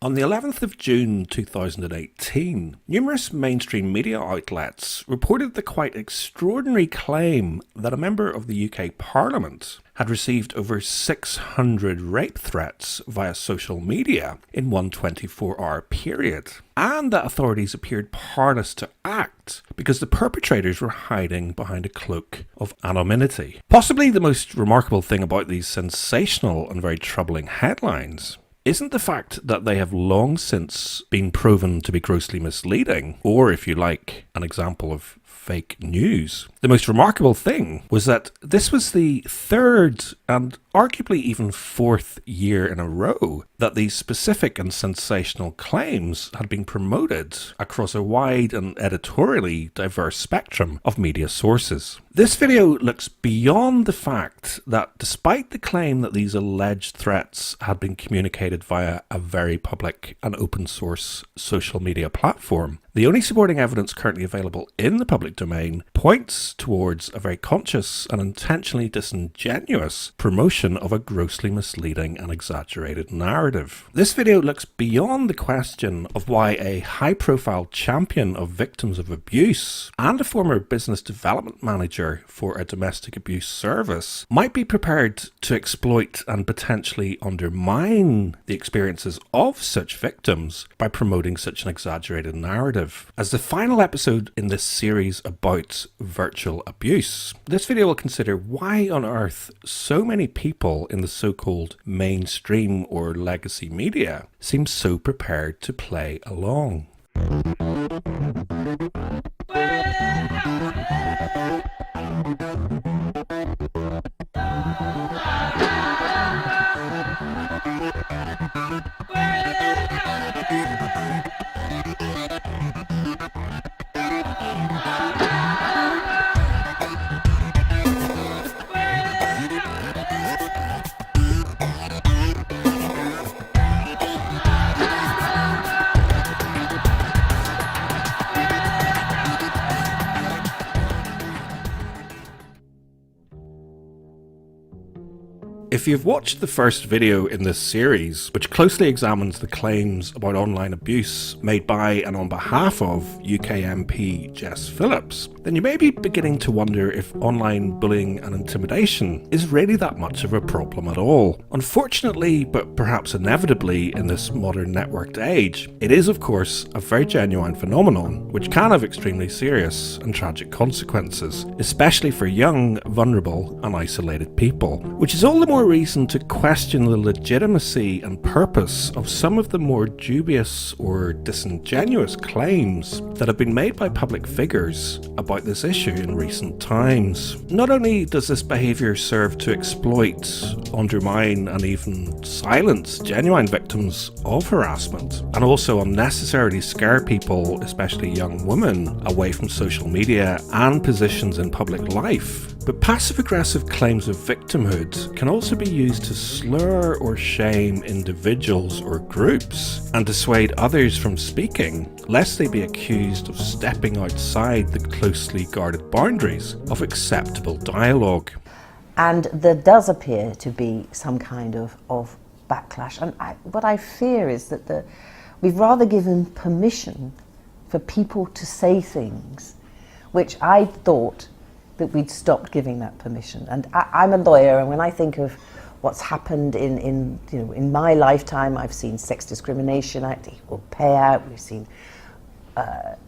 On the 11th of June 2018, numerous mainstream media outlets reported the quite extraordinary claim that a member of the UK Parliament had received over 600 rape threats via social media in one 24-hour period, and that authorities appeared powerless to act because the perpetrators were hiding behind a cloak of anonymity. Possibly the most remarkable thing about these sensational and very troubling headlines isn't the fact that they have long since been proven to be grossly misleading, or, if you like, an example of fake news. The most remarkable thing was that this was the third and arguably even fourth year in a row that these specific and sensational claims had been promoted across a wide and editorially diverse spectrum of media sources. This video looks beyond the fact that despite the claim that these alleged threats had been communicated via a very public and open source social media platform, the only supporting evidence currently available in the public domain points towards a very conscious and intentionally disingenuous promotion of a grossly misleading and exaggerated narrative. This video looks beyond the question of why a high-profile champion of victims of abuse and a former business development manager for a domestic abuse service might be prepared to exploit and potentially undermine the experiences of such victims by promoting such an exaggerated narrative. As the final episode in this series about virtual abuse, this video will consider why on earth so many people in the so-called mainstream or legacy media seem so prepared to play along. If you've watched the first video in this series, which closely examines the claims about online abuse made by and on behalf of UK MP Jess Phillips, then you may be beginning to wonder if online bullying and intimidation is really that much of a problem at all. Unfortunately, but perhaps inevitably in this modern networked age, it is of course a very genuine phenomenon which can have extremely serious and tragic consequences, especially for young, vulnerable and isolated people, which is all the more reason to question the legitimacy and purpose of some of the more dubious or disingenuous claims that have been made by public figures about this issue in recent times. Not only does this behaviour serve to exploit, undermine and even silence genuine victims of harassment, and also unnecessarily scare people, especially young women, away from social media and positions in public life, but passive-aggressive claims of victimhood can also be used to slur or shame individuals or groups and dissuade others from speaking, lest they be accused of stepping outside the closely guarded boundaries of acceptable dialogue. And there does appear to be some kind of backlash. And what I fear is that we've rather given permission for people to say things which I thought that we'd stopped giving that permission. And I'm a lawyer, and when I think of what's happened in my lifetime, I've seen Sex Discrimination Act, Equal Pay Act, we've seen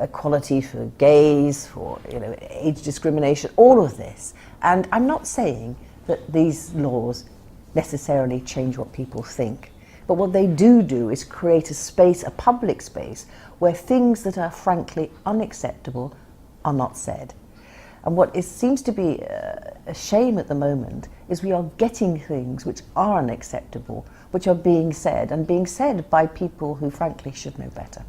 equality for gays, for age discrimination, all of this. And I'm not saying that these laws necessarily change what people think, but what they do is create a space, a public space, where things that are frankly unacceptable are not said. And what seems to be a shame at the moment is we are getting things which are unacceptable, which are being said, and being said by people who frankly should know better.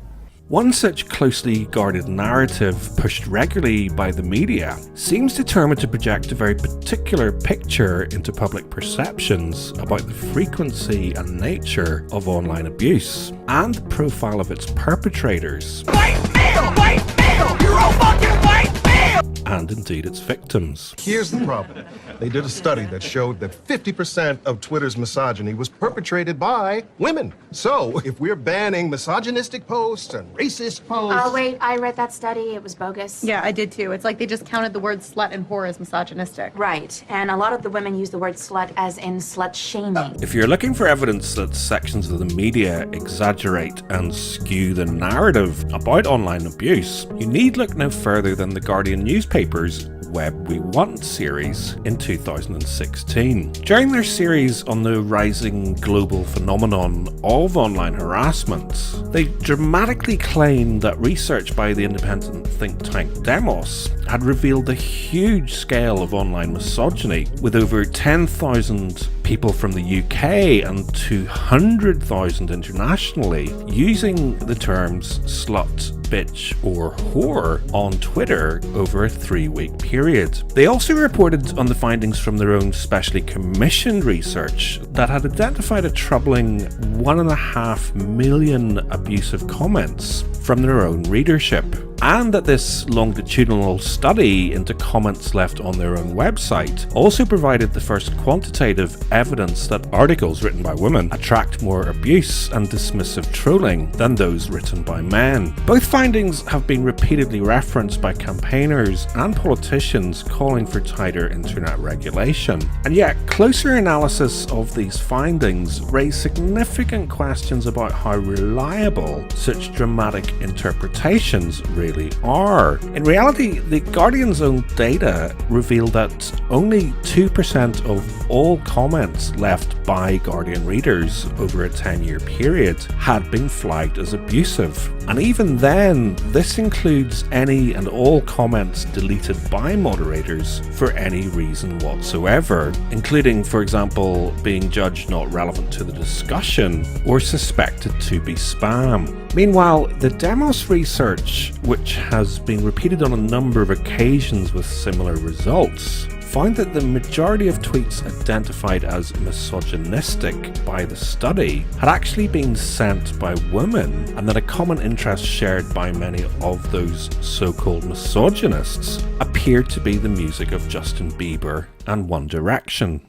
One such closely guarded narrative pushed regularly by the media seems determined to project a very particular picture into public perceptions about the frequency and nature of online abuse and the profile of its perpetrators. White male! White male! You're all fucking white male! and indeed its victims. Here's the problem. They did a study that showed that 50% of Twitter's misogyny was perpetrated by women. So, if we're banning misogynistic posts and racist posts... Oh, wait, I read that study. It was bogus. Yeah, I did too. It's like they just counted the word slut and whore as misogynistic. Right, and a lot of the women use the word slut as in slut-shaming. If you're looking for evidence that sections of the media exaggerate and skew the narrative about online abuse, you need look no further than the Guardian newspaper's Web We Want series in 2016. During their series on the rising global phenomenon of online harassment, they dramatically claimed that research by the independent think tank Demos had revealed a huge scale of online misogyny, with over 10,000 people from the UK and 200,000 internationally using the terms slut, bitch or whore on Twitter over a 3-week period. They also reported on the findings from their own specially commissioned research that had identified a troubling 1.5 million abusive comments from their own readership, and that this longitudinal study into comments left on their own website also provided the first quantitative evidence that articles written by women attract more abuse and dismissive trolling than those written by men. Both findings have been repeatedly referenced by campaigners and politicians calling for tighter internet regulation. And yet, closer analysis of these findings raise significant questions about how reliable such dramatic interpretations really are. In reality, the Guardian's own data revealed that only 2% of all comments left by Guardian readers over a 10-year period had been flagged as abusive. And even then, this includes any and all comments deleted by moderators for any reason whatsoever, including, for example, being judged not relevant to the discussion or suspected to be spam. Meanwhile, the Demos research, which has been repeated on a number of occasions with similar results, found that the majority of tweets identified as misogynistic by the study had actually been sent by women, and that a common interest shared by many of those so-called misogynists appeared to be the music of Justin Bieber and One Direction.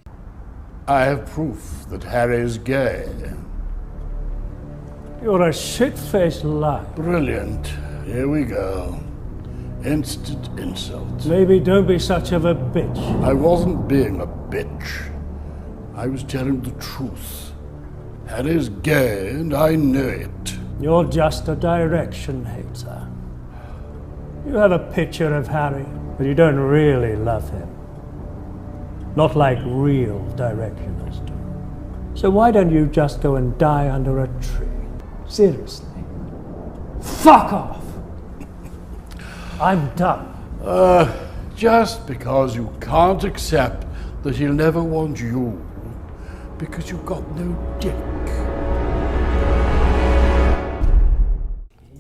I have proof that Harry's gay. You're a shit-faced lie. Brilliant. Here we go. Instant insult. Maybe don't be such of a bitch. I wasn't being a bitch. I was telling the truth. Harry's gay and I know it. You're just a direction hater. You have a picture of Harry, but you don't really love him. Not like real directioners do. So why don't you just go and die under a tree? Seriously. Fuck off! I'm done. Just because you can't accept that he'll never want you, because you've got no dick.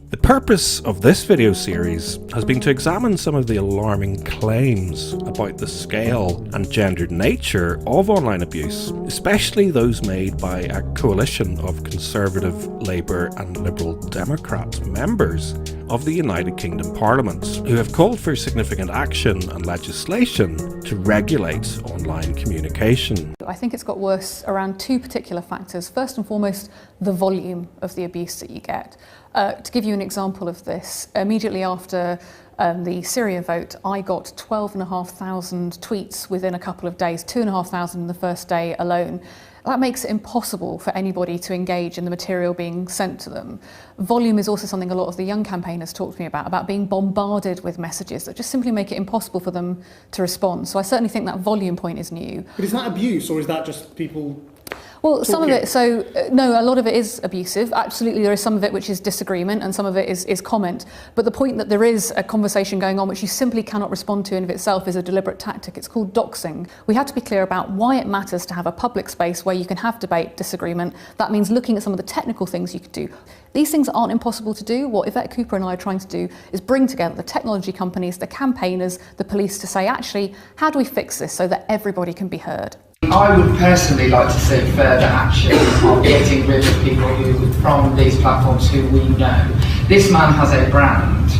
The purpose of this video series has been to examine some of the alarming claims about the scale and gendered nature of online abuse, especially those made by a coalition of Conservative, Labour and Liberal Democrat members of the United Kingdom Parliament, who have called for significant action and legislation to regulate online communication. I think it's got worse around two particular factors. First and foremost, the volume of the abuse that you get. To give you an example of this, immediately after the Syria vote, I got 12,500 tweets within a couple of days, 2,500 in the first day alone. That makes it impossible for anybody to engage in the material being sent to them. Volume is also something a lot of the young campaigners talk to me about being bombarded with messages that just simply make it impossible for them to respond. So I certainly think that volume point is new. But is that abuse, or is that just people... Well, some of it, no, a lot of it is abusive. Absolutely, there is some of it which is disagreement and some of it is comment. But the point that there is a conversation going on which you simply cannot respond to in of itself is a deliberate tactic. It's called doxing. We have to be clear about why it matters to have a public space where you can have debate, disagreement. That means looking at some of the technical things you could do. These things aren't impossible to do. What Yvette Cooper and I are trying to do is bring together the technology companies, the campaigners, the police to say, actually, how do we fix this so that everybody can be heard? I would personally like to see further action on getting rid of people who, from these platforms who we know. This man has a brand,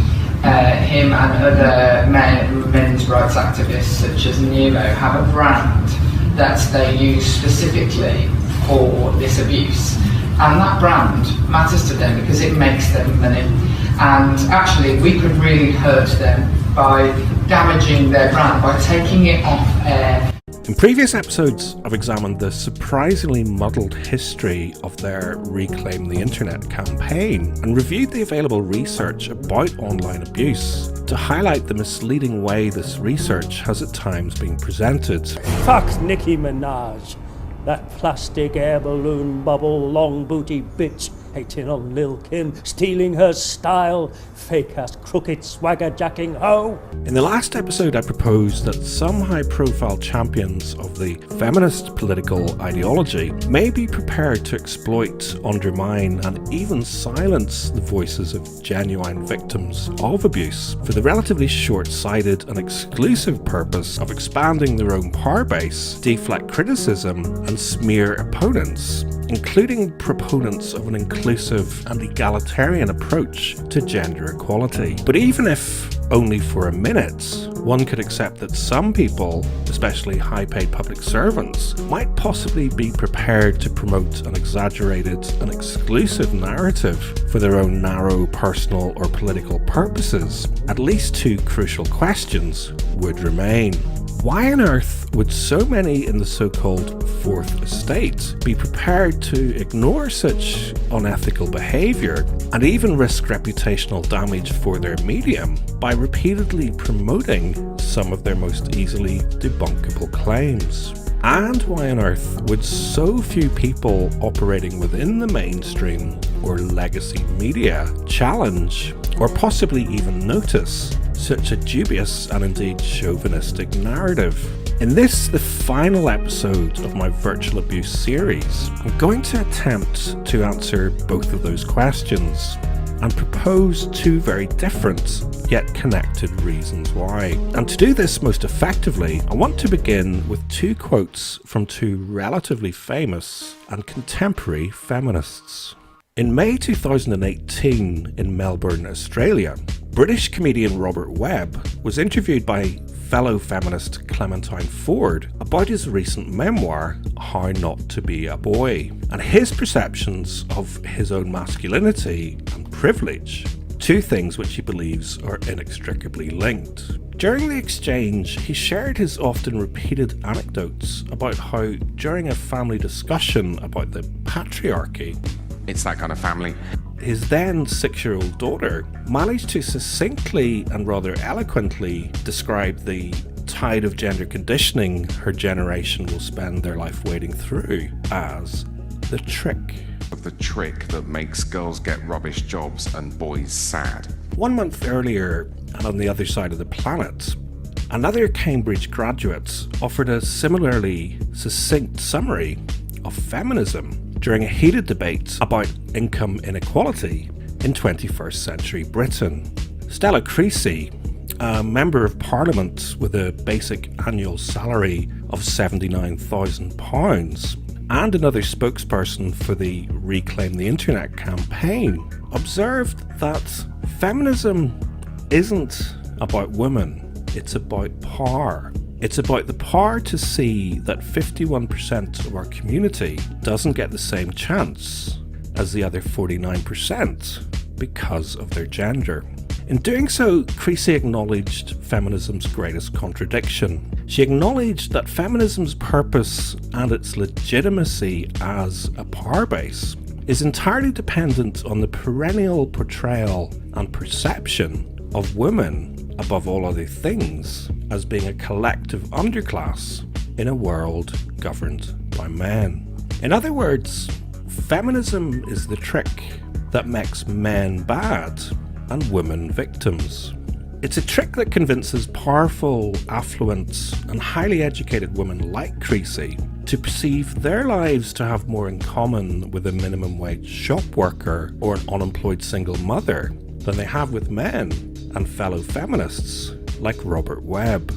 him and other men's rights activists such as Nero have a brand that they use specifically for this abuse. And that brand matters to them because it makes them money. And actually, we could really hurt them by damaging their brand, by taking it off air. In previous episodes, I've examined the surprisingly muddled history of their Reclaim the Internet campaign and reviewed the available research about online abuse to highlight the misleading way this research has at times been presented. Fuck Nicki Minaj, that plastic air balloon bubble, long booty bitch, hating on Lil Kim, stealing her style, fake-ass crooked swagger-jacking hoe. In the last episode, I proposed that some high-profile champions of the feminist political ideology may be prepared to exploit, undermine, and even silence the voices of genuine victims of abuse for the relatively short-sighted and exclusive purpose of expanding their own power base, deflect criticism, and smear opponents, including proponents of an inclusive and egalitarian approach to gender equality. But even if only for a minute, one could accept that some people, especially high-paid public servants, might possibly be prepared to promote an exaggerated and exclusive narrative for their own narrow personal or political purposes. At least two crucial questions would remain. Why on earth would so many in the so-called Fourth Estate be prepared to ignore such unethical behaviour and even risk reputational damage for their medium by repeatedly promoting some of their most easily debunkable claims? And why on earth would so few people operating within the mainstream or legacy media challenge or possibly even notice such a dubious and indeed chauvinistic narrative? In this, the final episode of my virtual abuse series, I'm going to attempt to answer both of those questions and propose two very different yet connected reasons why. And to do this most effectively, I want to begin with two quotes from two relatively famous and contemporary feminists. In May 2018 in Melbourne, Australia, British comedian Robert Webb was interviewed by fellow feminist Clementine Ford about his recent memoir, How Not to Be a Boy, and his perceptions of his own masculinity and privilege, two things which he believes are inextricably linked. During the exchange, he shared his often repeated anecdotes about how, during a family discussion about the patriarchy, it's that kind of family, his then 6-year-old daughter managed to succinctly and rather eloquently describe the tide of gender conditioning her generation will spend their life wading through as the trick. The trick that makes girls get rubbish jobs and boys sad. 1 month earlier, and on the other side of the planet, another Cambridge graduate offered a similarly succinct summary of feminism during a heated debate about income inequality in 21st century Britain. Stella Creasy, a member of Parliament with a basic annual salary of £79,000 and another spokesperson for the Reclaim the Internet campaign, observed that feminism isn't about women, it's about power. It's about the power to see that 51% of our community doesn't get the same chance as the other 49% because of their gender. In doing so, Creasy acknowledged feminism's greatest contradiction. She acknowledged that feminism's purpose and its legitimacy as a power base is entirely dependent on the perennial portrayal and perception of women, above all other things, as being a collective underclass in a world governed by men. In other words, feminism is the trick that makes men bad and women victims. It's a trick that convinces powerful, affluent, and highly educated women like Creasy to perceive their lives to have more in common with a minimum wage shop worker or an unemployed single mother than they have with men and fellow feminists like Robert Webb.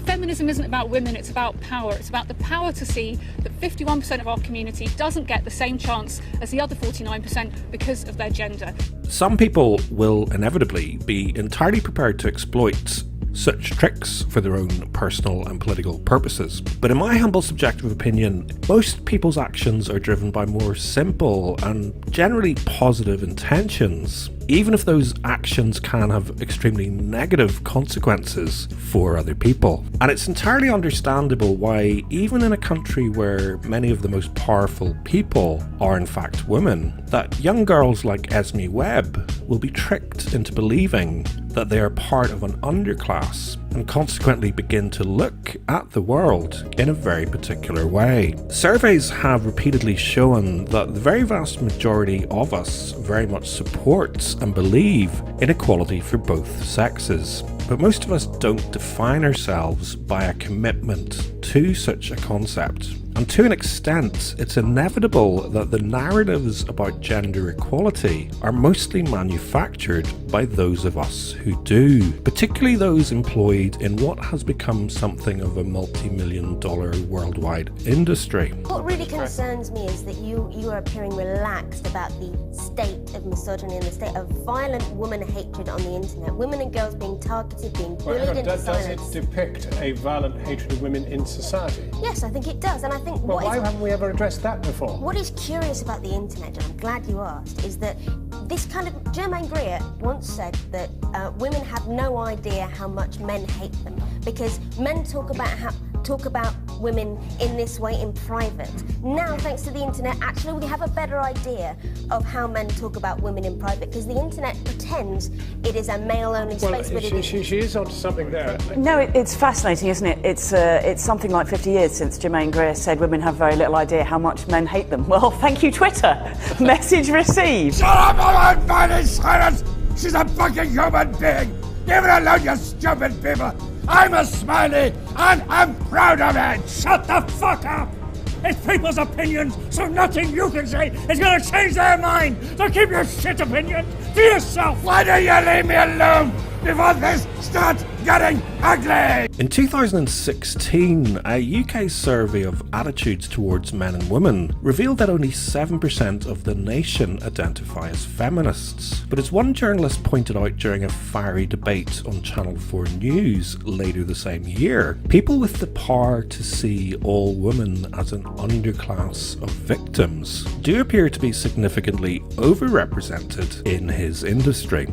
Feminism isn't about women, it's about power. It's about the power to see that 51% of our community doesn't get the same chance as the other 49% because of their gender. Some people will inevitably be entirely prepared to exploit such tricks for their own personal and political purposes. But in my humble subjective opinion, most people's actions are driven by more simple and generally positive intentions, even if those actions can have extremely negative consequences for other people. And it's entirely understandable why, even in a country where many of the most powerful people are in fact women, that young girls like Esme Webb will be tricked into believing that they are part of an underclass and consequently begin to look at the world in a very particular way. Surveys have repeatedly shown that the very vast majority of us very much supports and believe in equality for both sexes. But most of us don't define ourselves by a commitment to such a concept. And to an extent, it's inevitable that the narratives about gender equality are mostly manufactured by those of us who do, particularly those employed in what has become something of a multi-million-dollar worldwide industry. What really concerns me is that you are appearing relaxed about the state of misogyny and the state of violent woman hatred on the internet. Women and girls being targeted, being bullied into silence. Does it depict a violent hatred of women in society? Yes, I think it does, and I think why haven't we ever addressed that before? What is curious about the internet, and I'm glad you asked, is that this kind of... Germaine Greer once said that women have no idea how much men hate them because men talk about women in this way in private. Now, thanks to the internet, actually we have a better idea of how men talk about women in private because the internet pretends it is a male-only space. But she is onto something there. No, it's fascinating, isn't it? It's something like 50 years since Germaine Greer said women have very little idea how much men hate them. Well, thank you, Twitter. Message received. Shut up, my finding silence! She's a fucking human being! Leave her alone, you stupid people! I'm a smiley, and I'm proud of it! Shut the fuck up! It's people's opinions, so nothing you can say is going to change their mind! So keep your shit opinions to yourself! Why don't you leave me alone before this starts getting ugly? In 2016, a UK survey of attitudes towards men and women revealed that only 7% of the nation identify as feminists. But as one journalist pointed out during a fiery debate on Channel 4 News later the same year, people with the power to see all women as an underclass of victims do appear to be significantly overrepresented in his industry.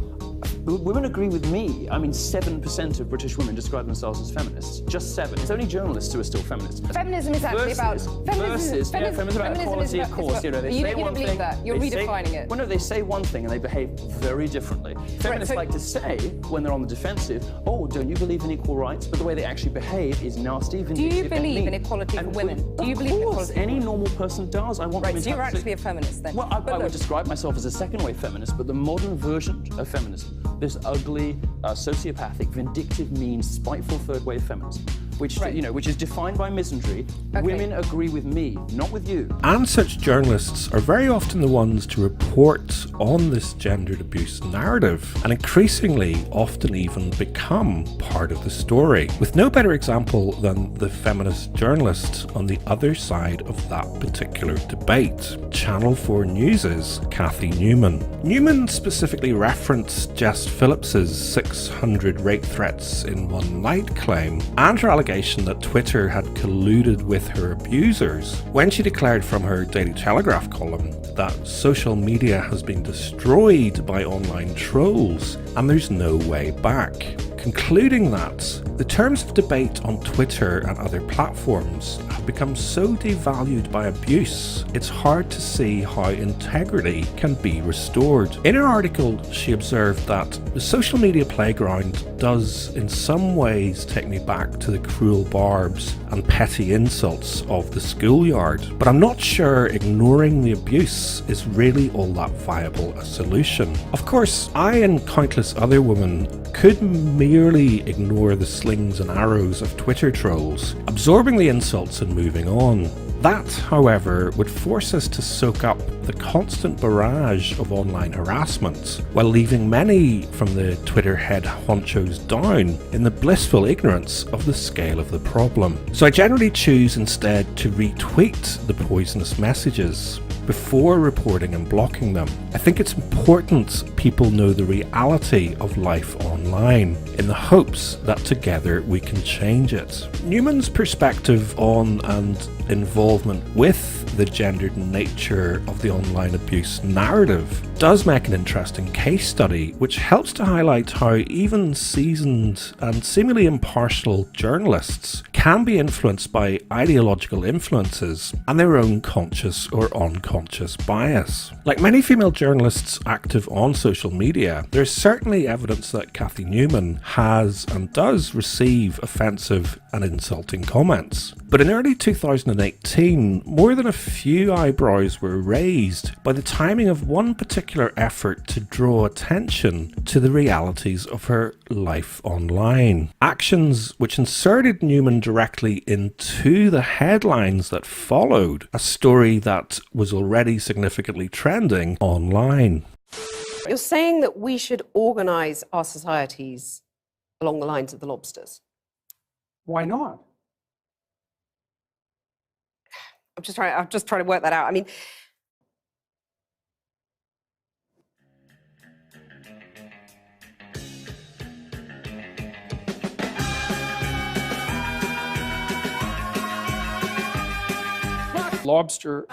Women agree with me. I mean, 7% of British women describe themselves as feminists. Just 7. It's only journalists who are still feminists. Feminism is actually about... Feminism about equality, of course. You don't believe that. You're redefining it. Well, no, they say one thing and they behave very differently. Feminists like to say, when they're on the defensive, oh, don't you believe in equal rights? But the way they actually behave is nasty, vindictive. Do you believe in equality for women? Do you believe in equality? Any normal person does. I want women to... So you're actually a feminist then? Well, I would describe myself as a second-wave feminist, but the modern version of feminism. This ugly, sociopathic, vindictive, mean, spiteful third-wave feminism, which which is defined by misandry. Okay. Women agree with me, not with you. And such journalists are very often the ones to report on this gendered abuse narrative, and increasingly often even become part of the story, with no better example than the feminist journalist on the other side of that particular debate, Channel 4 News' Cathy Newman. Newman specifically referenced Jess Phillips's 600 rape threats in one night claim, and her allegation that Twitter had colluded with her abusers when she declared from her Daily Telegraph column that social media has been destroyed by online trolls and there's no way back, concluding that the terms of debate on Twitter and other platforms have become so devalued by abuse, it's hard to see how integrity can be restored. In her article, she observed that the social media playground does in some ways take me back to the cruel barbs and petty insults of the schoolyard, but I'm not sure ignoring the abuse is really all that viable a solution. Of course, I and countless other women could merely ignore the slings and arrows of Twitter trolls, absorbing the insults and moving on. That, however, would force us to soak up the constant barrage of online harassment, while leaving many from the Twitter head honchos down in the blissful ignorance of the scale of the problem. So I generally choose instead to retweet the poisonous messages before reporting and blocking them. I think it's important people know the reality of life online, in the hopes that together we can change it. Newman's perspective on and involvement with the gendered nature of the online abuse narrative does make an interesting case study, which helps to highlight how even seasoned and seemingly impartial journalists can be influenced by ideological influences and their own conscious or unconscious bias. Like many female journalists active on social media, there's certainly evidence that Cathy Newman has and does receive offensive and insulting comments. But in early 2018, more than a few eyebrows were raised by the timing of one particular effort to draw attention to the realities of her life online. Actions which inserted Newman directly into the headlines that followed a story that was already significantly trending online. You're saying that we should organise our societies along the lines of the lobsters. Why not? I'm just trying to work that out. I mean, Lobster.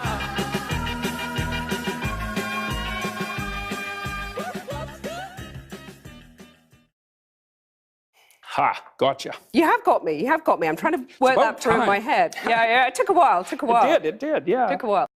Ha, gotcha. you have got me. You have got me. I'm trying to work that through in my head. Yeah. It took a while. It did, yeah. Took a while.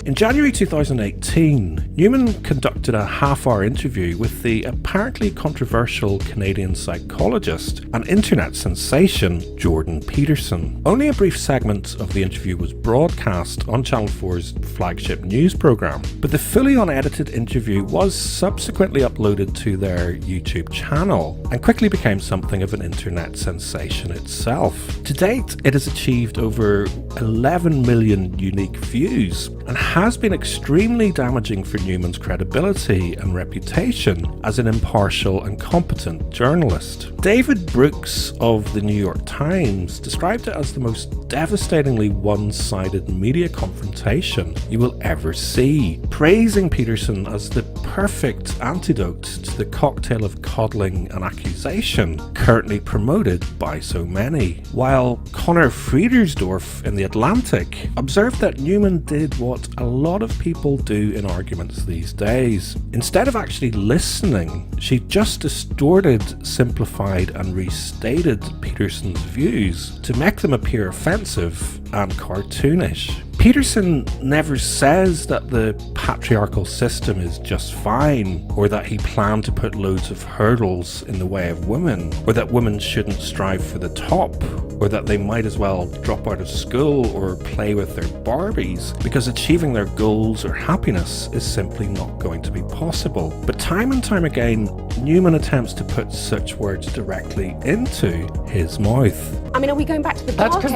In January 2018, Newman conducted a half-hour interview with the apparently controversial Canadian psychologist and internet sensation Jordan Peterson. Only a brief segment of the interview was broadcast on Channel 4's flagship news programme, but the fully unedited interview was subsequently uploaded to their YouTube channel and quickly became something of an internet sensation itself. To date, it has achieved over 11 million unique views and has been extremely damaging for Newman's credibility and reputation as an impartial and competent journalist. David Brooks of the New York Times described it as the most devastatingly one-sided media confrontation you will ever see, praising Peterson as the perfect antidote to the cocktail of coddling and accusation currently promoted by so many. While Connor Friedersdorf in The Atlantic observed that Newman did what a lot of people do in arguments these days. Instead of actually listening, she just distorted, simplified and restated Peterson's views to make them appear offensive and cartoonish. Peterson never says that the patriarchal system is just fine, or that he planned to put loads of hurdles in the way of women, or that women shouldn't strive for the top, or that they might as well drop out of school or play with their Barbies because achieving their goals or happiness is simply not going to be possible. But time and time again, Newman attempts to put such words directly into his mouth. I mean, are we going back to the bar case?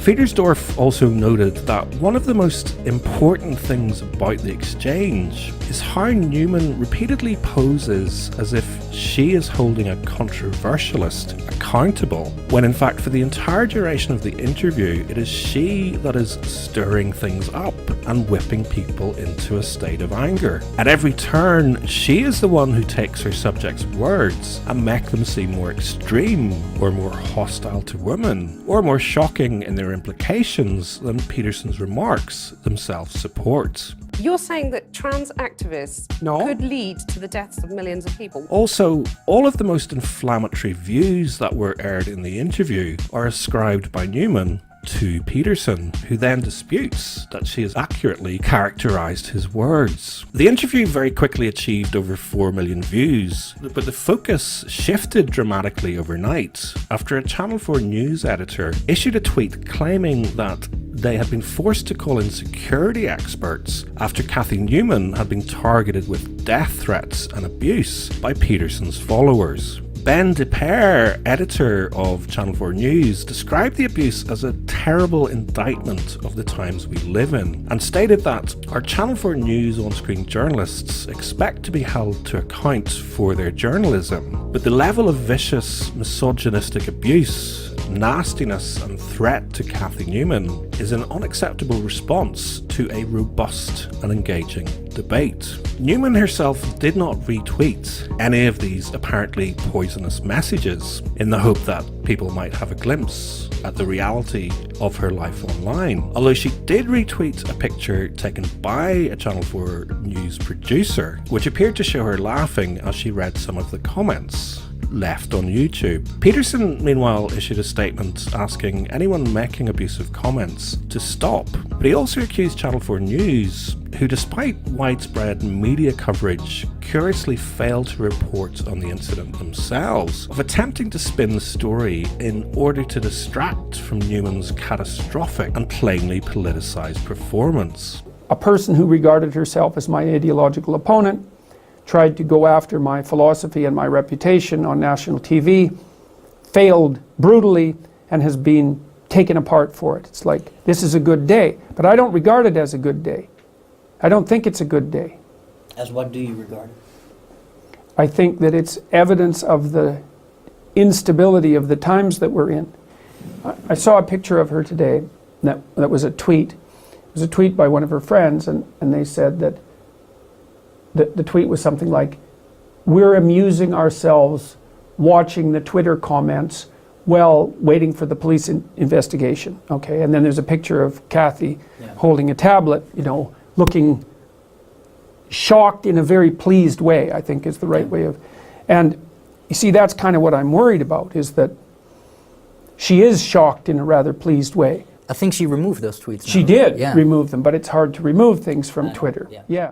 Friedersdorf also noted that one of the most important things about the exchange is how Newman repeatedly poses as if she is holding a controversialist accountable, when in fact for the entire duration of the interview it is she that is stirring things up and whipping people into a state of anger. At every turn, she is the one who takes her subject's words and make them seem more extreme or more hostile to women or more shocking in their implications than Peterson's remarks themselves support. You're saying that trans activists could lead to the deaths of millions of people? Also, all of the most inflammatory views that were aired in the interview are ascribed by Newman to Peterson, who then disputes that she has accurately characterised his words. The interview very quickly achieved over 4 million views, but the focus shifted dramatically overnight after a Channel 4 news editor issued a tweet claiming that they had been forced to call in security experts after Cathy Newman had been targeted with death threats and abuse by Peterson's followers. Ben DePere, editor of Channel 4 News, described the abuse as a terrible indictment of the times we live in, and stated that our Channel 4 News on-screen journalists expect to be held to account for their journalism, but the level of vicious, misogynistic abuse, nastiness and threat to Cathy Newman is an unacceptable response to a robust and engaging debate. Newman herself did not retweet any of these apparently poisonous messages in the hope that people might have a glimpse at the reality of her life online, although she did retweet a picture taken by a Channel 4 News producer, which appeared to show her laughing as she read some of the comments left on YouTube. Peterson, meanwhile, issued a statement asking anyone making abusive comments to stop, but he also accused Channel 4 News, who despite widespread media coverage curiously failed to report on the incident themselves, of attempting to spin the story in order to distract from Newman's catastrophic and plainly politicised performance. A person who regarded herself as my ideological opponent tried to go after my philosophy and my reputation on national TV, failed brutally, and has been taken apart for it. It's like, this is a good day, but I don't regard it as a good day. I don't think it's a good day. As what do you regard it? I think that it's evidence of the instability of the times that we're in. I saw a picture of her today that was a tweet. It was a tweet by one of her friends, and they said that the tweet was something like, "We're amusing ourselves watching the Twitter comments while waiting for the police investigation." Okay, and then there's a picture of Cathy holding a tablet, you know, looking shocked in a very pleased way, I think is the right way of. And you see, that's kind of what I'm worried about, is that she is shocked in a rather pleased way. I think she removed those tweets now. She did remove them, but it's hard to remove things from Twitter. Yeah.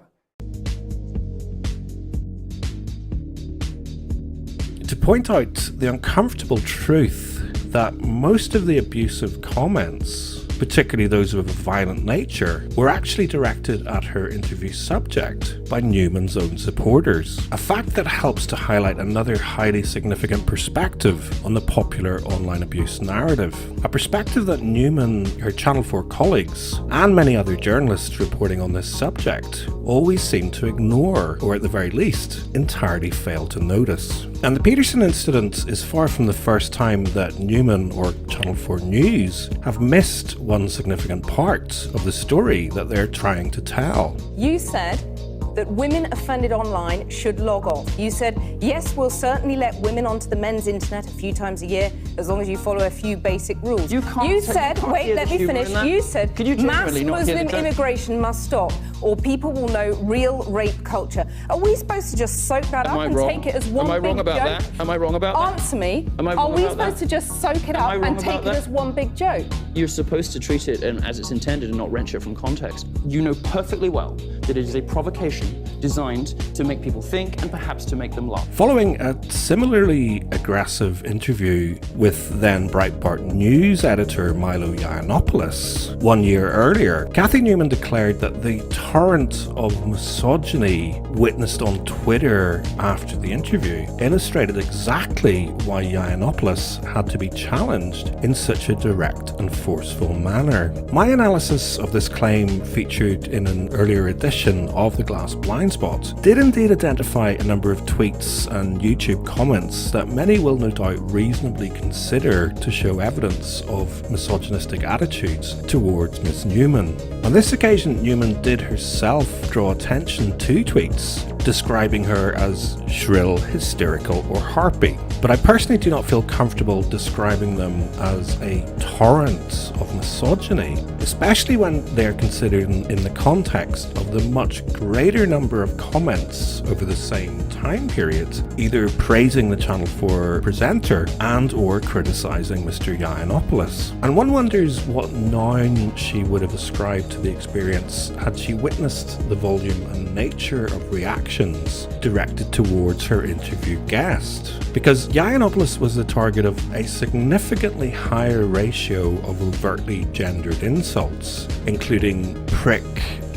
To point out the uncomfortable truth that most of the abusive comments, particularly those of a violent nature, were actually directed at her interview subject by Newman's own supporters. A fact that helps to highlight another highly significant perspective on the popular online abuse narrative. A perspective that Newman, her Channel 4 colleagues, and many other journalists reporting on this subject always seem to ignore, or at the very least, entirely fail to notice. And the Peterson incident is far from the first time that Newman or Channel 4 News have missed one significant part of the story that they're trying to tell. You said that women offended online should log off. You said, yes, we'll certainly let women onto the men's internet a few times a year as long as you follow a few basic rules. You said, wait, let me finish. You said mass Muslim immigration must stop or people will know real rape culture. Are we supposed to just soak that up and take it as one big joke? Am I wrong about that? Am I wrong about that? Answer me. Am I Are wrong we about supposed to just soak it up and take it as one big joke? You're supposed to treat it as it's intended and not wrench it from context. You know perfectly well that it is a provocation designed to make people think and perhaps to make them laugh. Following a similarly aggressive interview with then Breitbart News editor Milo Yiannopoulos 1 year earlier, Cathy Newman declared that the torrent of misogyny witnessed on Twitter after the interview illustrated exactly why Yiannopoulos had to be challenged in such a direct and forceful manner. My analysis of this claim, featured in an earlier edition of The Glass Blind Spot, did indeed identify a number of tweets and YouTube comments that many will no doubt reasonably consider to show evidence of misogynistic attitudes towards Miss Newman. On this occasion, Newman did herself draw attention to tweets describing her as shrill, hysterical, or harpy, but I personally do not feel comfortable describing them as a torrent of misogyny, especially when they are considered in the context of the much greater number of comments over the same time period, either praising the Channel 4 presenter and or criticising Mr. Yiannopoulos. And one wonders what noun she would have ascribed to the experience had she witnessed the volume and nature of reaction actions directed towards her interview guest, because Yiannopoulos was the target of a significantly higher ratio of overtly gendered insults, including prick,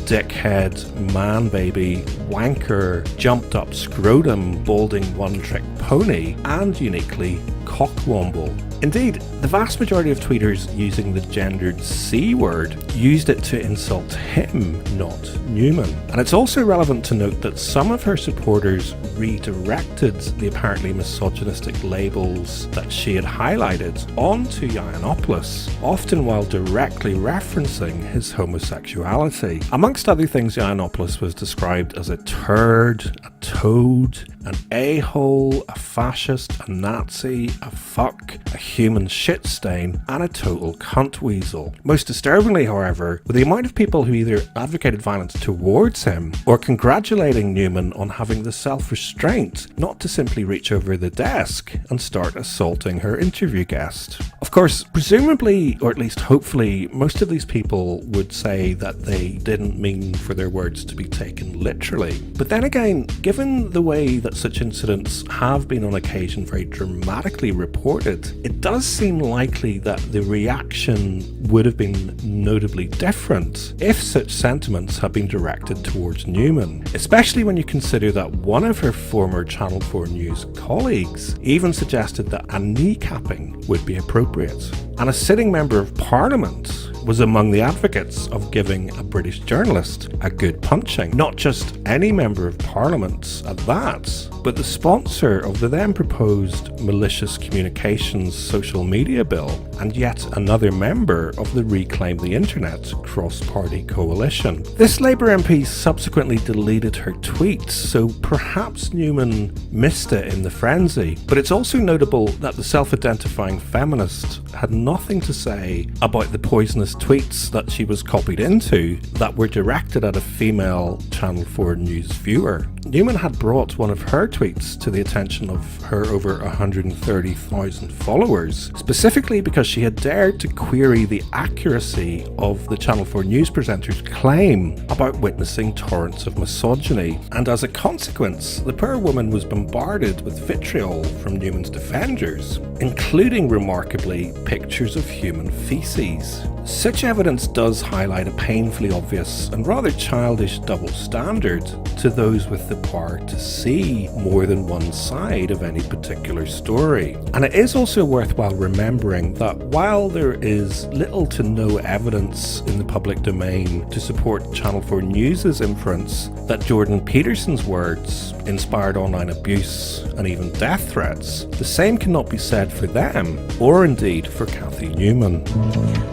dickhead, man baby, wanker, jumped up scrotum, balding one-trick pony, and uniquely cockwomble. Indeed, the vast majority of tweeters using the gendered C word used it to insult him, not Newman. And it's also relevant to note that some of her supporters redirected the apparently misogynistic labels that she had highlighted onto Yiannopoulos, often while directly referencing his homosexuality. Amongst other things, Yiannopoulos was described as a turd, a toad, an a-hole, a fascist, a Nazi, a fuck, a human shit stain, and a total cunt weasel. Most disturbingly, however, were the amount of people who either advocated violence towards him or congratulating Newman on having the self-restraint not to simply reach over the desk and start assaulting her interview guest. Of course, presumably, or at least hopefully, most of these people would say that they didn't mean for their words to be taken literally. But then again, given the way that such incidents have been on occasion very dramatically reported, it does seem likely that the reaction would have been notably different if such sentiments had been directed towards Newman, especially when you consider that one of her former Channel 4 News colleagues even suggested that a kneecapping would be appropriate. And a sitting member of Parliament was among the advocates of giving a British journalist a good punching. Not just any member of Parliament at that, but the sponsor of the then proposed malicious communications social media bill, and yet another member of the Reclaim the Internet cross-party coalition. This Labour MP subsequently deleted her tweets, so perhaps Newman missed it in the frenzy. But it's also notable that the self-identifying feminist had nothing to say about the poisonous tweets that she was copied into that were directed at a female Channel 4 News viewer. Newman had brought one of her tweets to the attention of her over 130,000 followers, specifically because she had dared to query the accuracy of the Channel 4 News presenter's claim about witnessing torrents of misogyny, and as a consequence, the poor woman was bombarded with vitriol from Newman's defenders, including, remarkably, pictures of human feces. Such evidence does highlight a painfully obvious and rather childish double standard to those with the power to see more than one side of any particular story. And it is also worthwhile remembering that while there is little to no evidence in the public domain to support Channel 4 News' inference that Jordan Peterson's words inspired online abuse and even death threats, the same cannot be said for them, or indeed for Cathy Newman.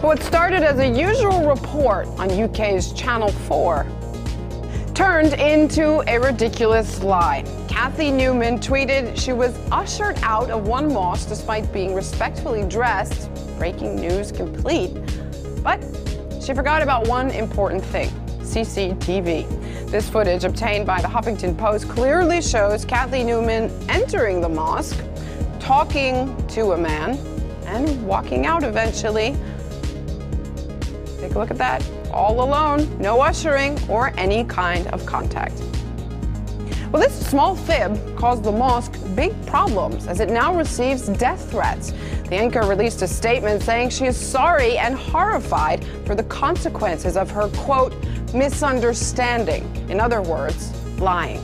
What started as a usual report on UK's Channel 4 turned into a ridiculous lie. Cathy Newman tweeted she was ushered out of one mosque despite being respectfully dressed, breaking news complete. But she forgot about one important thing: CCTV. This footage obtained by the Huffington Post clearly shows Cathy Newman entering the mosque, talking to a man, and walking out eventually. Take a look at that. All alone, no ushering or any kind of contact. Well, this small fib caused the mosque big problems as it now receives death threats. The anchor released a statement saying she is sorry and horrified for the consequences of her, quote, misunderstanding. In other words, lying.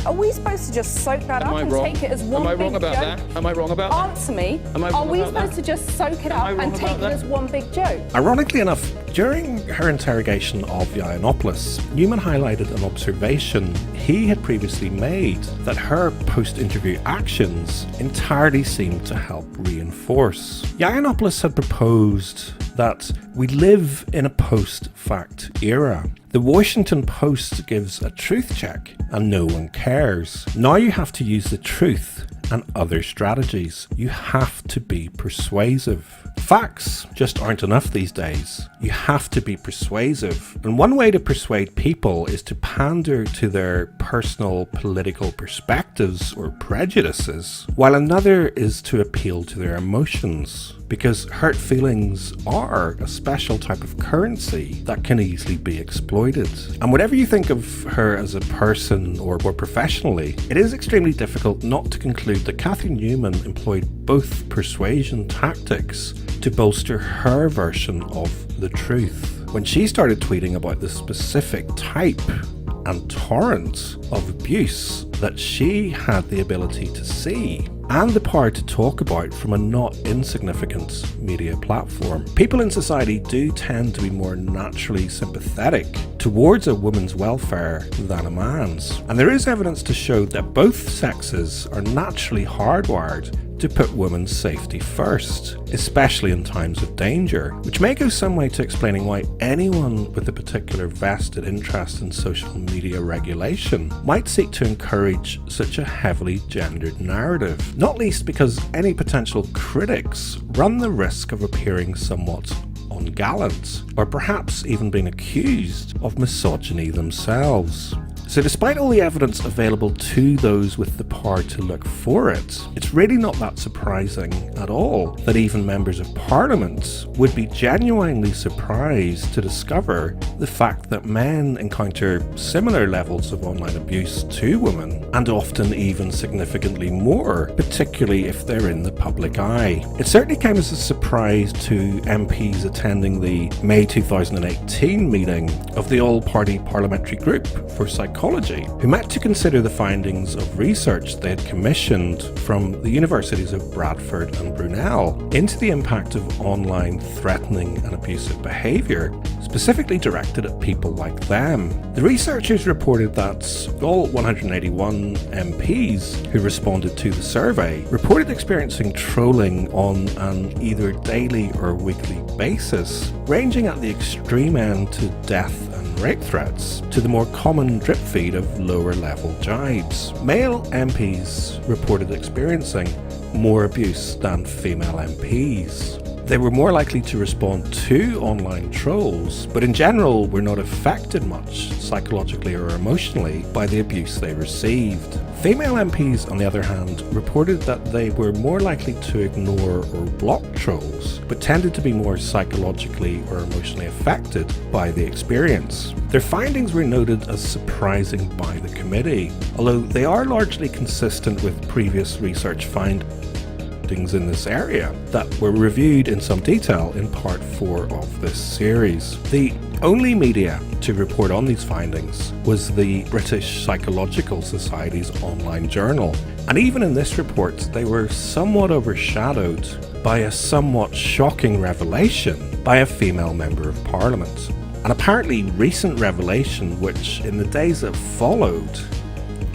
Are we supposed to just soak that up and take it as one big joke? Am I wrong about that? Am I wrong about that? Answer me. Are we supposed to just soak it up and take it as one big joke? Ironically enough, during her interrogation of Yiannopoulos, Newman highlighted an observation he had previously made that her post-interview actions entirely seemed to help reinforce. Yiannopoulos had proposed that we live in a post-fact era. The Washington Post gives a truth check and no one cares. Now you have to use the truth and other strategies. You have to be persuasive. Facts just aren't enough these days. You have to be persuasive. And one way to persuade people is to pander to their personal political perspectives or prejudices, while another is to appeal to their emotions. because hurt feelings are a special type of currency that can easily be exploited. And whatever you think of her as a person or professionally, it is extremely difficult not to conclude that Cathy Newman employed both persuasion tactics to bolster her version of the truth. When she started tweeting about the specific type and torrent of abuse that she had the ability to see and the power to talk about from a not insignificant media platform. People in society do tend to be more naturally sympathetic towards a woman's welfare than a man's. And there is evidence to show that both sexes are naturally hardwired to put women's safety first, especially in times of danger, which may go some way to explaining why anyone with a particular vested interest in social media regulation might seek to encourage such a heavily gendered narrative, not least because any potential critics run the risk of appearing somewhat ungallant, or perhaps even being accused of misogyny themselves. So despite all the evidence available to those with the power to look for it, it's really not that surprising at all that even members of parliament would be genuinely surprised to discover the fact that men encounter similar levels of online abuse to women, and often even significantly more, particularly if they're in the public eye. It certainly came as a surprise to MPs attending the May 2018 meeting of the All-Party Parliamentary Group for Psychology, who met to consider the findings of research they had commissioned from the universities of Bradford and Brunel into the impact of online threatening and abusive behaviour, specifically directed at people like them. The researchers reported that all 181 MPs who responded to the survey reported experiencing trolling on an either daily or weekly basis, ranging at the extreme end to death and rape threats, to the more common drip feed of lower level jibes. Male MPs reported experiencing more abuse than female MPs. They were more likely to respond to online trolls, but in general were not affected much psychologically or emotionally by the abuse they received. Female MPs, on the other hand, reported that they were more likely to ignore or block trolls, but tended to be more psychologically or emotionally affected by the experience. Their findings were noted as surprising by the committee, although they are largely consistent with previous research findings in this area that were reviewed in some detail in part 4 of this series. The only media to report on these findings was the British Psychological Society's online journal, and even in this report they were somewhat overshadowed by a somewhat shocking revelation by a female member of parliament. An apparently recent revelation which in the days that followed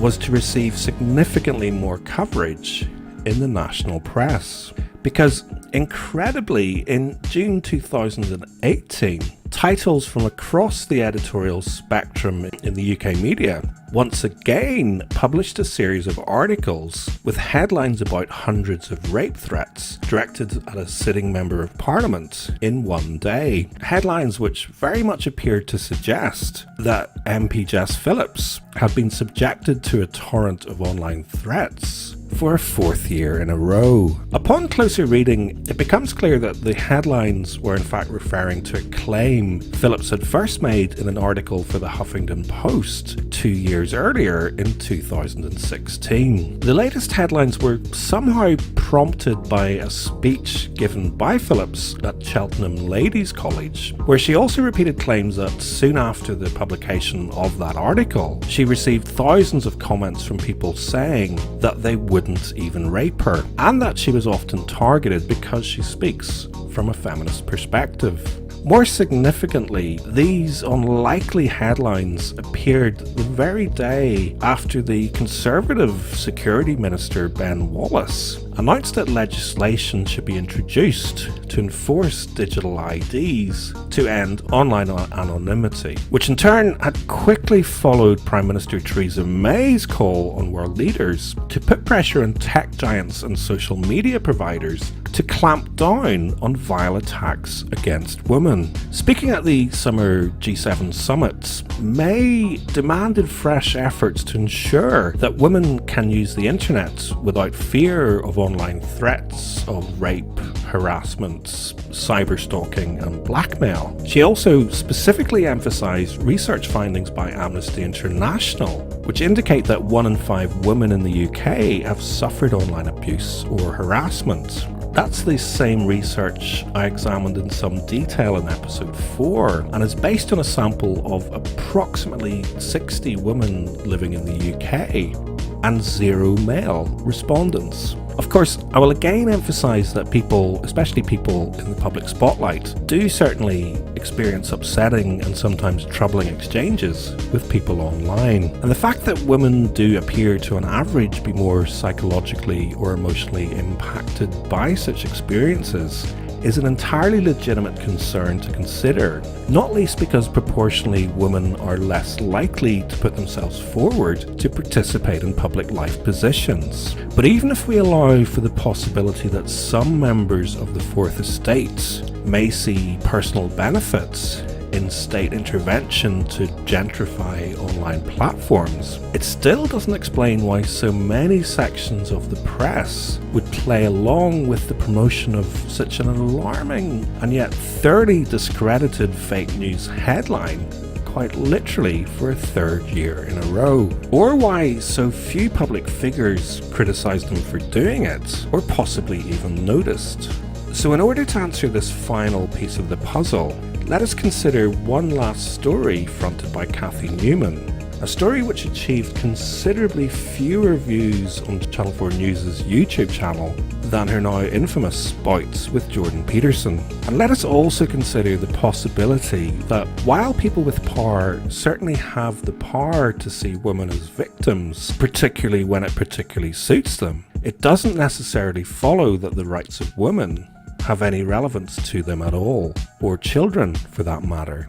was to receive significantly more coverage in the national press. Because incredibly, in June 2018, titles from across the editorial spectrum in the UK media once again published a series of articles with headlines about hundreds of rape threats directed at a sitting member of parliament in one day. Headlines which very much appeared to suggest that MP Jess Phillips had been subjected to a torrent of online threats for a 4th year in a row. Upon closer reading, it becomes clear that the headlines were in fact referring to a claim Phillips had first made in an article for the Huffington Post 2 years earlier in 2016. The latest headlines were somehow prompted by a speech given by Phillips at Cheltenham Ladies College, where she also repeated claims that soon after the publication of that article, she received thousands of comments from people saying that they wouldn't even rape her, and that she was often targeted because she speaks from a feminist perspective. More significantly, these unlikely headlines appeared the very day after the Conservative Security Minister Ben Wallace announced that legislation should be introduced to enforce digital IDs to end online anonymity, which in turn had quickly followed Prime Minister Theresa May's call on world leaders to put pressure on tech giants and social media providers to clamp down on vile attacks against women. Speaking at the summer G7 summit, May demanded fresh efforts to ensure that women can use the internet without fear of online threats of rape, harassment, cyberstalking and blackmail. She also specifically emphasised research findings by Amnesty International, which indicate that 1 in 5 women in the UK have suffered online abuse or harassment. That's the same research I examined in some detail in episode 4, and is based on a sample of approximately 60 women living in the UK and 0 male respondents. Of course, I will again emphasise that people, especially people in the public spotlight, do certainly experience upsetting and sometimes troubling exchanges with people online. And the fact that women do appear to on average be more psychologically or emotionally impacted by such experiences is an entirely legitimate concern to consider, not least because proportionally women are less likely to put themselves forward to participate in public life positions. But even if we allow for the possibility that some members of the Fourth Estate may see personal benefits in state intervention to gentrify online platforms, it still doesn't explain why so many sections of the press would play along with the promotion of such an alarming and yet thoroughly discredited fake news headline quite literally for a 3rd year in a row, or why so few public figures criticised them for doing it, or possibly even noticed. So in order to answer this final piece of the puzzle, let us consider one last story fronted by Cathy Newman, a story which achieved considerably fewer views on Channel 4 News' YouTube channel than her now infamous bouts with Jordan Peterson. And let us also consider the possibility that while people with power certainly have the power to see women as victims, particularly when it particularly suits them, it doesn't necessarily follow that the rights of women have any relevance to them at all, or children for that matter.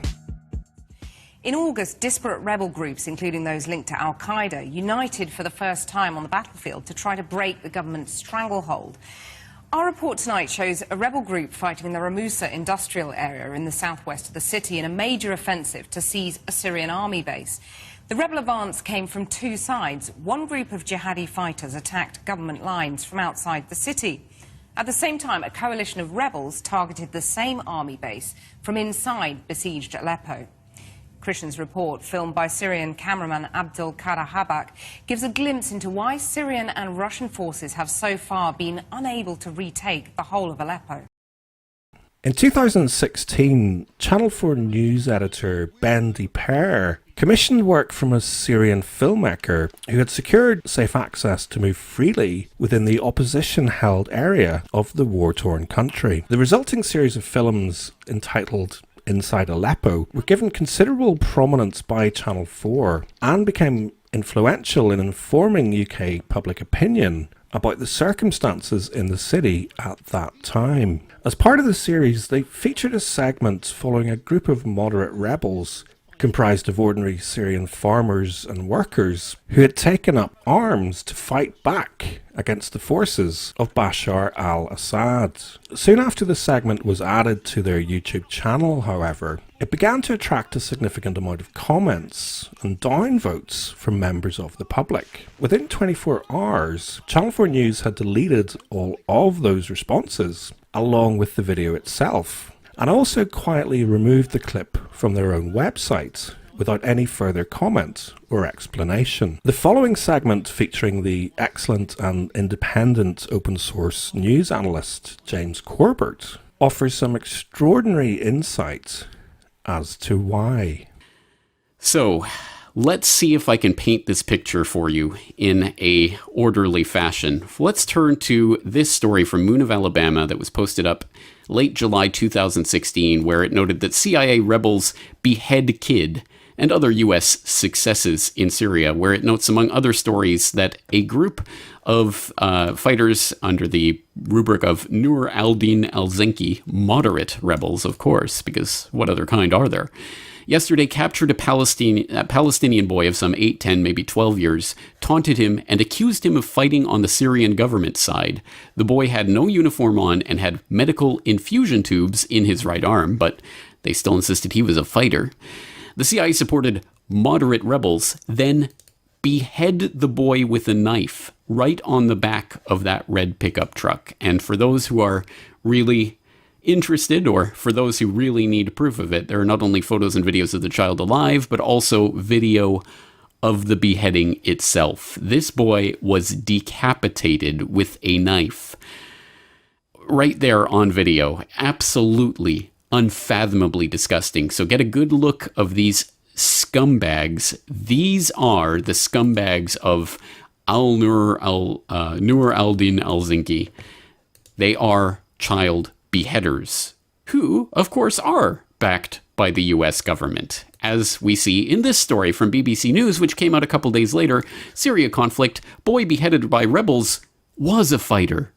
In August, disparate rebel groups, including those linked to Al-Qaeda, united for the first time on the battlefield to try to break the government's stranglehold. Our report tonight shows a rebel group fighting in the Ramusa industrial area in the southwest of the city in a major offensive to seize a Syrian army base. The rebel advance came from 2 sides. One group of jihadi fighters attacked government lines from outside the city. At the same time, a coalition of rebels targeted the same army base from inside besieged Aleppo. Christian's report, filmed by Syrian cameraman Abdul Karahabak, gives a glimpse into why Syrian and Russian forces have so far been unable to retake the whole of Aleppo. In 2016, Channel 4 News editor Ben DePere commissioned work from a Syrian filmmaker who had secured safe access to move freely within the opposition-held area of the war-torn country. The resulting series of films, entitled Inside Aleppo, were given considerable prominence by Channel 4 and became influential in informing UK public opinion about the circumstances in the city at that time. As part of the series, they featured a segment following a group of moderate rebels comprised of ordinary Syrian farmers and workers who had taken up arms to fight back against the forces of Bashar al-Assad. Soon after the segment was added to their YouTube channel, however, it began to attract a significant amount of comments and downvotes from members of the public. Within 24 hours, Channel 4 News had deleted all of those responses, along with the video itself, and also quietly removed the clip from their own website without any further comment or explanation. The following segment, featuring the excellent and independent open source news analyst James Corbett, offers some extraordinary insight as to why. So, let's see if I can paint this picture for you in a orderly fashion. Let's turn to this story from Moon of Alabama that was posted up late July 2016, where it noted that CIA rebels behead kid and other U.S. successes in Syria, where it notes, among other stories, that a group of fighters under the rubric of Nur al-Din al-Zenki, moderate rebels, of course, because what other kind are there, yesterday captured a Palestinian boy of some 8, 10, maybe 12 years, taunted him, and accused him of fighting on the Syrian government side. The boy had no uniform on and had medical infusion tubes in his right arm, but they still insisted he was a fighter. The CIA supported moderate rebels, then behead the boy with a knife right on the back of that red pickup truck. And for those who are really interested, or for those who really need proof of it, there are not only photos and videos of the child alive, but also video of the beheading itself. This boy was decapitated with a knife. Right there on video. Absolutely, unfathomably disgusting. So get a good look of these scumbags. These are the scumbags of Nur al-Din al-Zinki. They are child beheaders, who, of course, are backed by the US government. As we see in this story from BBC News, which came out a couple days later, Syria conflict, boy beheaded by rebels was a fighter,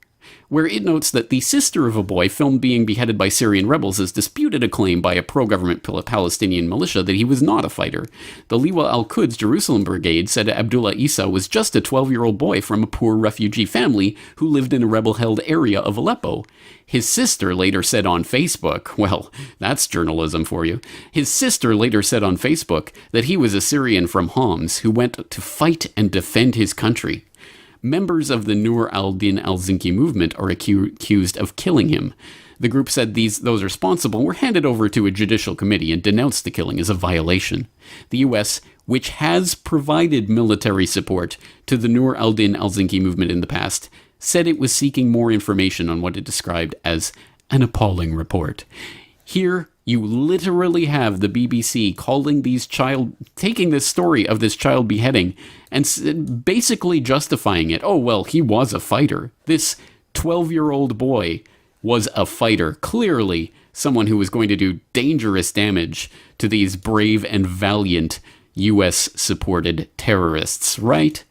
where it notes that the sister of a boy filmed being beheaded by Syrian rebels has disputed a claim by a pro-government Palestinian militia that he was not a fighter. The Liwa al-Quds Jerusalem Brigade said Abdullah Isa was just a 12-year-old boy from a poor refugee family who lived in a rebel-held area of Aleppo. His sister later said on Facebook, well, that's journalism for you. His sister later said on Facebook that he was a Syrian from Homs who went to fight and defend his country. Members of the Nur al-Din al-Zinki movement are accused of killing him. The group said those responsible were handed over to a judicial committee and denounced the killing as a violation. The US, which has provided military support to the Nur al-Din al-Zinki movement in the past, said it was seeking more information on what it described as an appalling report. Here, you literally have the BBC taking this story of this child beheading and basically justifying it. Oh, well, he was a fighter. This 12-year-old boy was a fighter. Clearly, someone who was going to do dangerous damage to these brave and valiant US-supported terrorists, right?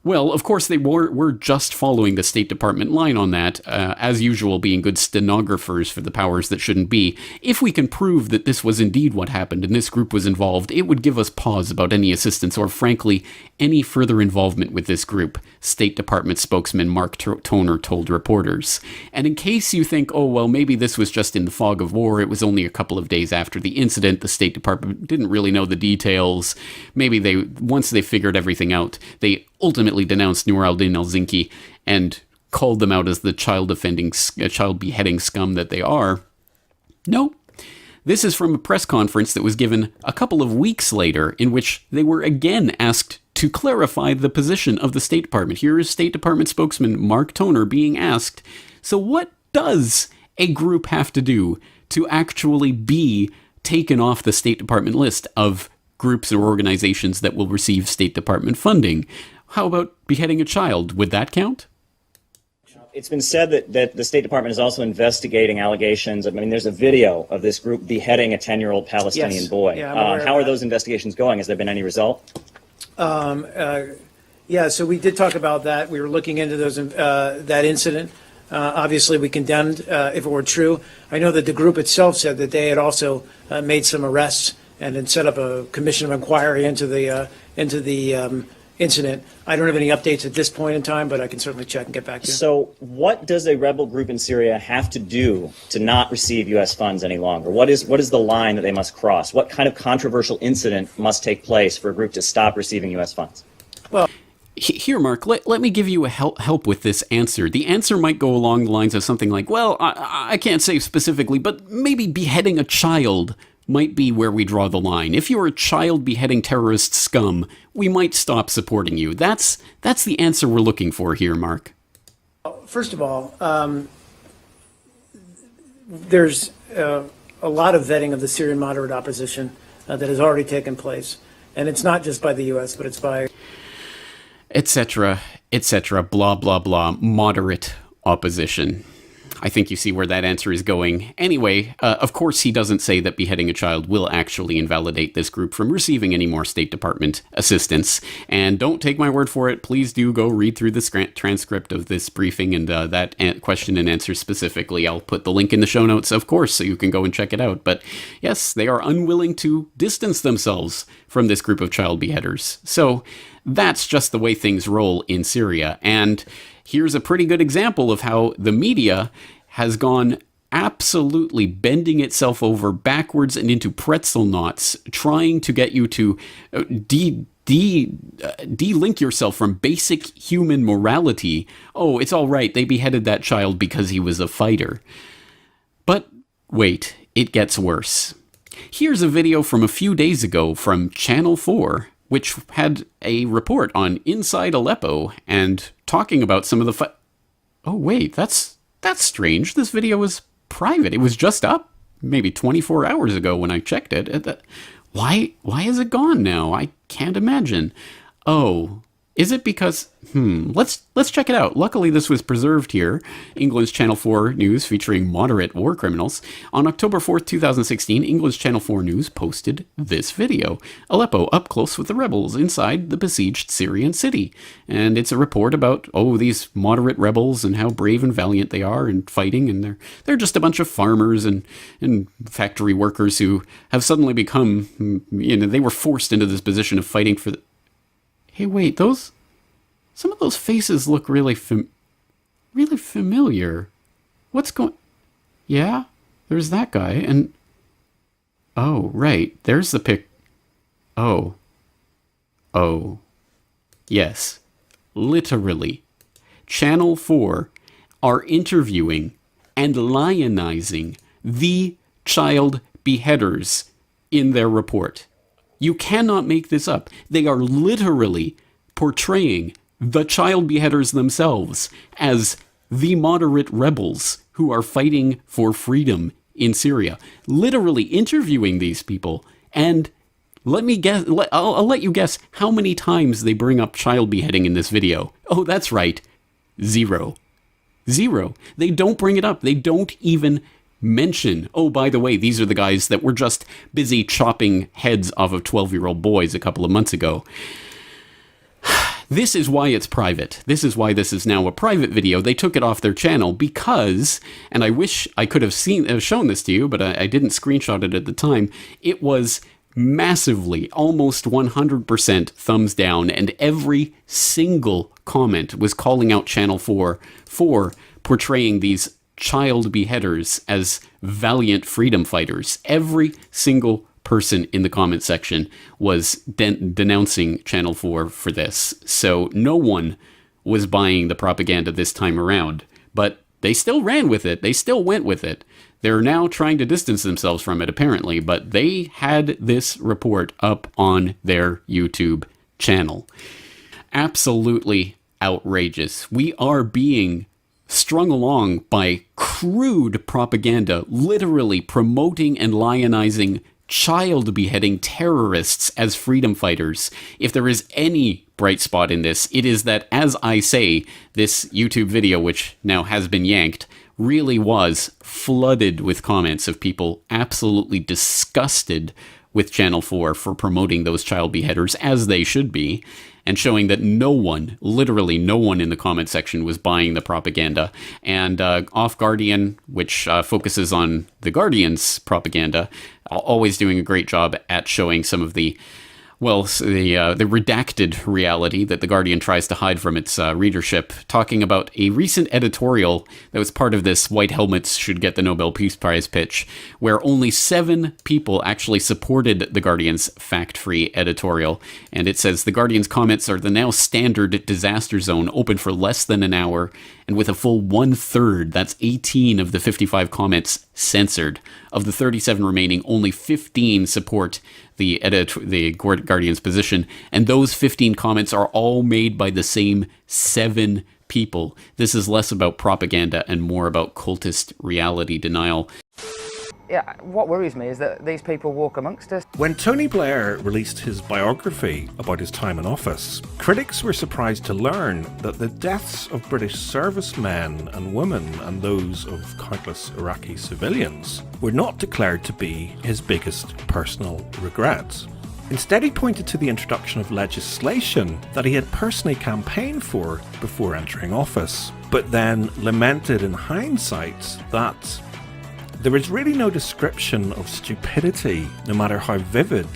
Well, of course, they were just following the State Department line on that, as usual, being good stenographers for the powers that shouldn't be. If we can prove that this was indeed what happened and this group was involved, it would give us pause about any assistance or, frankly, any further involvement with this group, State Department spokesman Mark Toner told reporters. And in case you think, oh, well, maybe this was just in the fog of war, it was only a couple of days after the incident, the State Department didn't really know the details, maybe once they figured everything out, they ultimately denounced Nur al-Din al-Zinki and called them out as the child beheading scum that they are. No. This is from a press conference that was given a couple of weeks later, in which they were again asked to clarify the position of the State Department. Here is State Department spokesman Mark Toner being asked, so what does a group have to do to actually be taken off the State Department list of groups or organizations that will receive State Department funding? How about beheading a child? Would that count? It's been said that the State Department is also investigating allegations. I mean, there's a video of this group beheading a 10-year-old Palestinian boy. Yeah, how are those investigations going? Has there been any result? Yeah, so we did talk about that. We were looking into that incident. Obviously, we condemned if it were true. I know that the group itself said that they had also made some arrests and then set up a commission of inquiry into the incident. I don't have any updates at this point in time, but I can certainly check and get back to you. So what does a rebel group in Syria have to do to not receive U.S. funds any longer? What is the line that they must cross? What kind of controversial incident must take place for a group to stop receiving U.S. funds? Well, here, Mark, let me give you a help with this answer. The answer might go along the lines of something like, well, I can't say specifically, but maybe beheading a child might be where we draw the line. If you're a child beheading terrorist scum, we might stop supporting you. That's the answer we're looking for here, Mark. First of all, there's a lot of vetting of the Syrian moderate opposition that has already taken place. And it's not just by the U.S., but it's by... etc., blah, blah, blah, moderate opposition. I think you see where that answer is going. Anyway, of course he doesn't say that beheading a child will actually invalidate this group from receiving any more State Department assistance. And don't take my word for it. Please do go read through the transcript of this briefing and that question and answer specifically. I'll put the link in the show notes, of course, so you can go and check it out. But yes, they are unwilling to distance themselves from this group of child beheaders. So that's just the way things roll in Syria. And here's a pretty good example of how the media has gone absolutely bending itself over backwards and into pretzel knots, trying to get you to de-link yourself from basic human morality. Oh, it's all right, they beheaded that child because he was a fighter. But wait, it gets worse. Here's a video from a few days ago from Channel 4, which had a report on Inside Aleppo and talking about some of the Oh wait, that's strange. This video was private. It was just up maybe 24 hours ago when I checked it. Why is it gone now? I can't imagine. Oh, is it because... Let's check it out. Luckily, this was preserved here. England's Channel 4 News featuring moderate war criminals. On October 4th, 2016, England's Channel 4 News posted this video. Aleppo up close with the rebels inside the besieged Syrian city. And it's a report about, these moderate rebels and how brave and valiant they are in fighting. And they're just a bunch of farmers and factory workers who have suddenly become, they were forced into this position of fighting for the... Hey, wait, some of those faces look really familiar. What's going... Yeah, there's that guy, and... Oh, right, there's the pic... Oh. Yes, literally. Channel 4 are interviewing and lionizing the child beheaders in their report. You cannot make this up. They are literally portraying the child beheaders themselves as the moderate rebels who are fighting for freedom in Syria. Literally interviewing these people. And let me guess, I'll let you guess how many times they bring up child beheading in this video. Oh, that's right. 0. They don't bring it up. They don't even mention, by the way, these are the guys that were just busy chopping heads off of 12-year-old boys a couple of months ago. This is why it's private. This is why this is now a private video. They took it off their channel because, and I wish I could have shown this to you, but I didn't screenshot it at the time. It was massively, almost 100% thumbs down, and every single comment was calling out Channel 4 for portraying these child beheaders as valiant freedom fighters. Every single person in the comment section was denouncing Channel 4 for this. So no one was buying the propaganda this time around, but they still ran with it. They still went with it. They're now trying to distance themselves from it, apparently, but they had this report up on their YouTube channel. Absolutely outrageous. We are being strung along by crude propaganda, literally promoting and lionizing child beheading terrorists as freedom fighters. If there is any bright spot in this, it is that, as I say, this YouTube video, which now has been yanked, really was flooded with comments of people absolutely disgusted with Channel 4 for promoting those child beheaders, as they should be, and showing that no one, literally no one in the comment section was buying the propaganda. And Off Guardian, which focuses on the Guardian's propaganda, always doing a great job at showing some of the redacted reality that The Guardian tries to hide from its readership, talking about a recent editorial that was part of this White Helmets should get the Nobel Peace Prize pitch, where only 7 people actually supported The Guardian's fact-free editorial. And it says, The Guardian's comments are the now standard disaster zone, open for less than an hour, and with a full 1/3, that's 18 of the 55 comments, censored. Of the 37 remaining, only 15 support the Guardian's position, and those 15 comments are all made by the same 7 people. This is less about propaganda and more about cultist reality denial. Yeah, what worries me is that these people walk amongst us. When Tony Blair released his biography about his time in office, critics were surprised to learn that the deaths of British servicemen and women and those of countless Iraqi civilians were not declared to be his biggest personal regrets. Instead, he pointed to the introduction of legislation that he had personally campaigned for before entering office, but then lamented in hindsight that there is really no description of stupidity, no matter how vivid,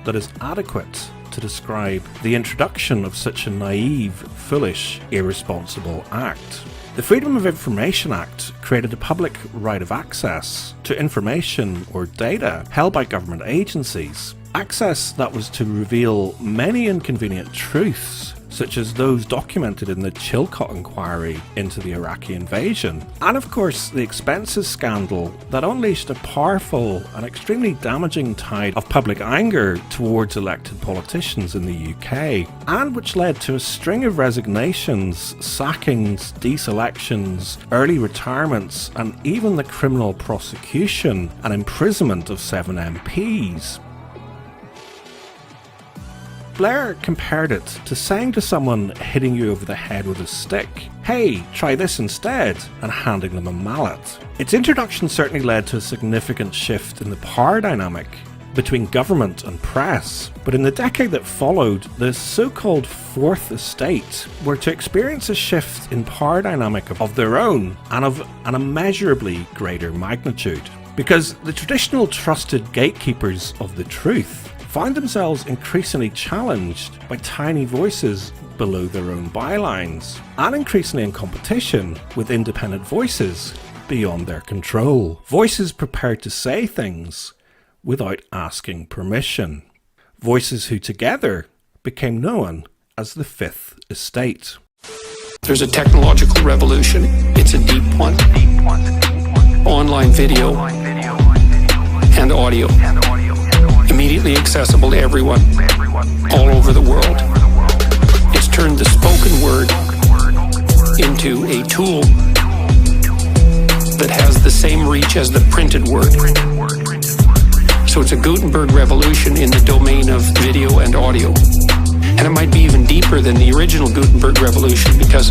that is adequate to describe the introduction of such a naive, foolish, irresponsible act. The Freedom of Information Act created a public right of access to information or data held by government agencies, Access that was to reveal many inconvenient truths, such as those documented in the Chilcot inquiry into the Iraqi invasion. And of course, the expenses scandal that unleashed a powerful and extremely damaging tide of public anger towards elected politicians in the UK, and which led to a string of resignations, sackings, deselections, early retirements, and even the criminal prosecution and imprisonment of 7 MPs. Blair compared it to saying to someone hitting you over the head with a stick, "Hey, try this instead," and handing them a mallet. Its introduction certainly led to a significant shift in the power dynamic between government and press, but in the decade that followed, the so-called Fourth Estate were to experience a shift in power dynamic of their own and of an immeasurably greater magnitude. Because the traditional trusted gatekeepers of the truth found themselves increasingly challenged by tiny voices below their own bylines, and increasingly in competition with independent voices beyond their control. Voices prepared to say things without asking permission. Voices who together became known as the Fifth Estate. There's a technological revolution. It's a deep one. Online video and audio. Immediately accessible to everyone, all over the world. It's turned the spoken word into a tool that has the same reach as the printed word. So it's a Gutenberg revolution in the domain of video and audio. And it might be even deeper than the original Gutenberg revolution because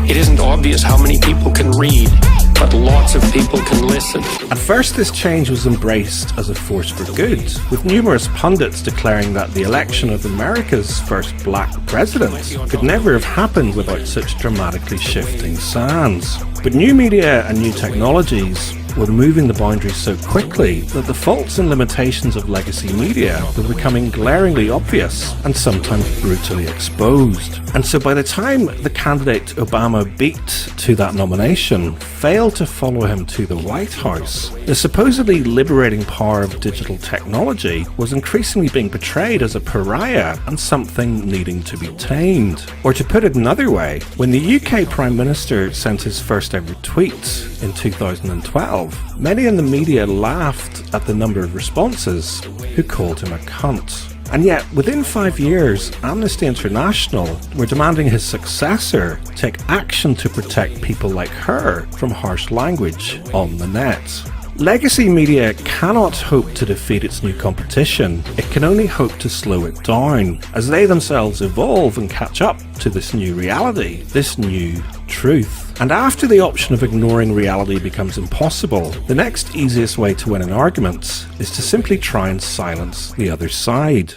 it isn't obvious how many people can read, but lots of people can listen. At first, this change was embraced as a force for good, with numerous pundits declaring that the election of America's first black president could never have happened without such dramatically shifting sands. But new media and new technologies were moving the boundaries so quickly that the faults and limitations of legacy media were becoming glaringly obvious and sometimes brutally exposed. And so by the time the candidate Obama beat to that nomination failed to follow him to the White House, the supposedly liberating power of digital technology was increasingly being portrayed as a pariah and something needing to be tamed. Or to put it another way, when the UK Prime Minister sent his first ever tweet in 2012, many in the media laughed at the number of responses who called him a cunt. And yet, within 5 years, Amnesty International were demanding his successor take action to protect people like her from harsh language on the net. Legacy media cannot hope to defeat its new competition. It can only hope to slow it down as they themselves evolve and catch up to this new reality, this new truth. And after the option of ignoring reality becomes impossible, the next easiest way to win an argument is to simply try and silence the other side.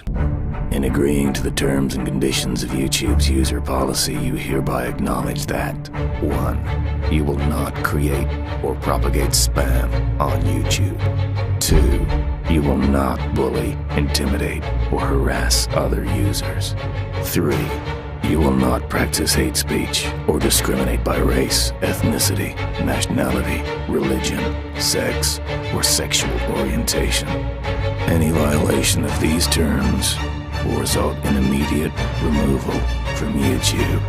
In agreeing to the terms and conditions of YouTube's user policy, you hereby acknowledge that 1. You will not create or propagate spam on YouTube. 2. You will not bully, intimidate, or harass other users. 3. You will not practice hate speech or discriminate by race, ethnicity, nationality, religion, sex, or sexual orientation. Any violation of these terms will result in immediate removal from YouTube.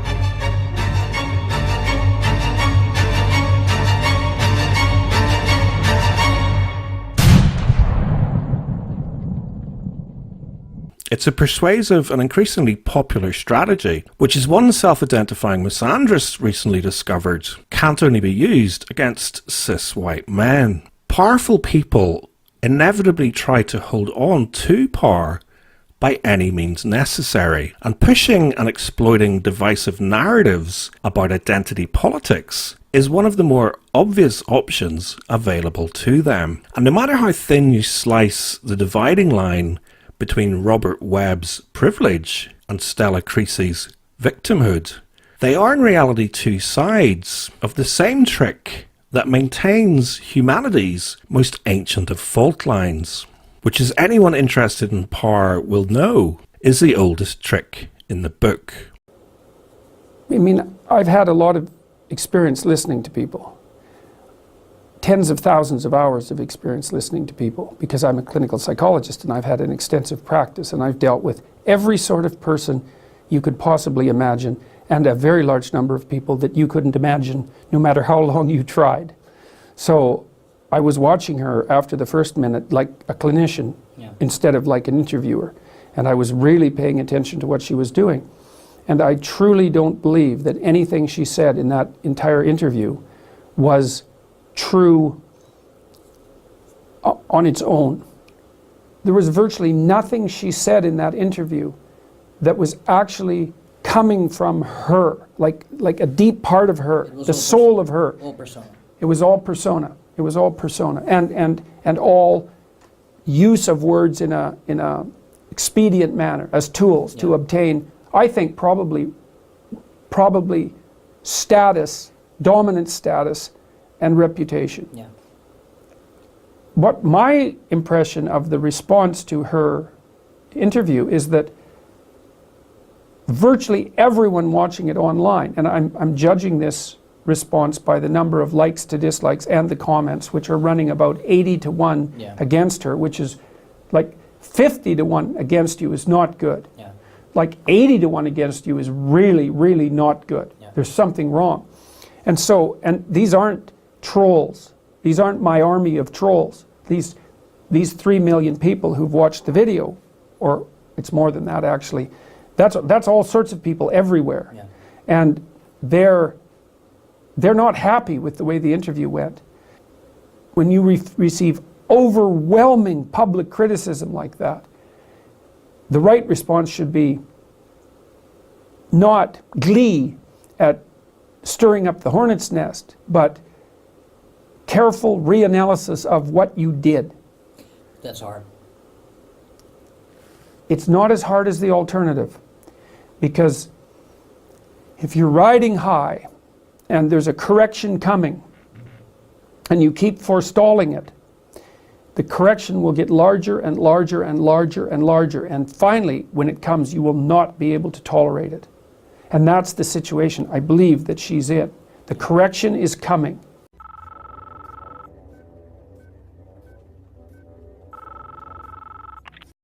It's a persuasive and increasingly popular strategy, which is one self-identifying misandrist recently discovered can't only be used against cis white men. Powerful people inevitably try to hold on to power by any means necessary, and pushing and exploiting divisive narratives about identity politics is one of the more obvious options available to them. And no matter how thin you slice the dividing line between Robert Webb's privilege and Stella Creasy's victimhood, they are in reality two sides of the same trick that maintains humanity's most ancient of fault lines, which, as anyone interested in power will know, is the oldest trick in the book. I mean, I've had a lot of experience listening to people. tens of thousands of hours of experience listening to people because I'm a clinical psychologist and I've had an extensive practice and I've dealt with every sort of person you could possibly imagine and a very large number of people that you couldn't imagine no matter how long you tried. So I was watching her after the first minute like a clinician instead of like an interviewer. And I was really paying attention to what she was doing. And I truly don't believe that anything she said in that entire interview was true on its own. There was virtually nothing she said in that interview that was actually coming from her, like a deep part of her, the soul of her. All persona. It was all persona. It was all persona, and all use of words in a expedient manner as tools to obtain, I think, probably status, dominant status, and reputation. Yeah. What my impression of the response to her interview is that virtually everyone watching it online, and I'm judging this response by the number of likes to dislikes and the comments, which are running about 80 to 1 against her, which is like 50 to 1 against you is not good. Yeah. Like 80 to 1 against you is really, really not good. Yeah. There's something wrong. And so, and these aren't trolls. These aren't my army of trolls. These 3 million people who've watched the video, or it's more than that actually, that's all sorts of people everywhere. Yeah. And they're not happy with the way the interview went. When you receive overwhelming public criticism like that, the right response should be not glee at stirring up the hornet's nest, but careful reanalysis of what you did. That's hard. It's not as hard as the alternative, because if you're riding high and there's a correction coming and you keep forestalling it, the correction will get larger and larger and larger and larger, and finally, when it comes, you will not be able to tolerate it. And that's the situation I believe that she's in. The correction is coming.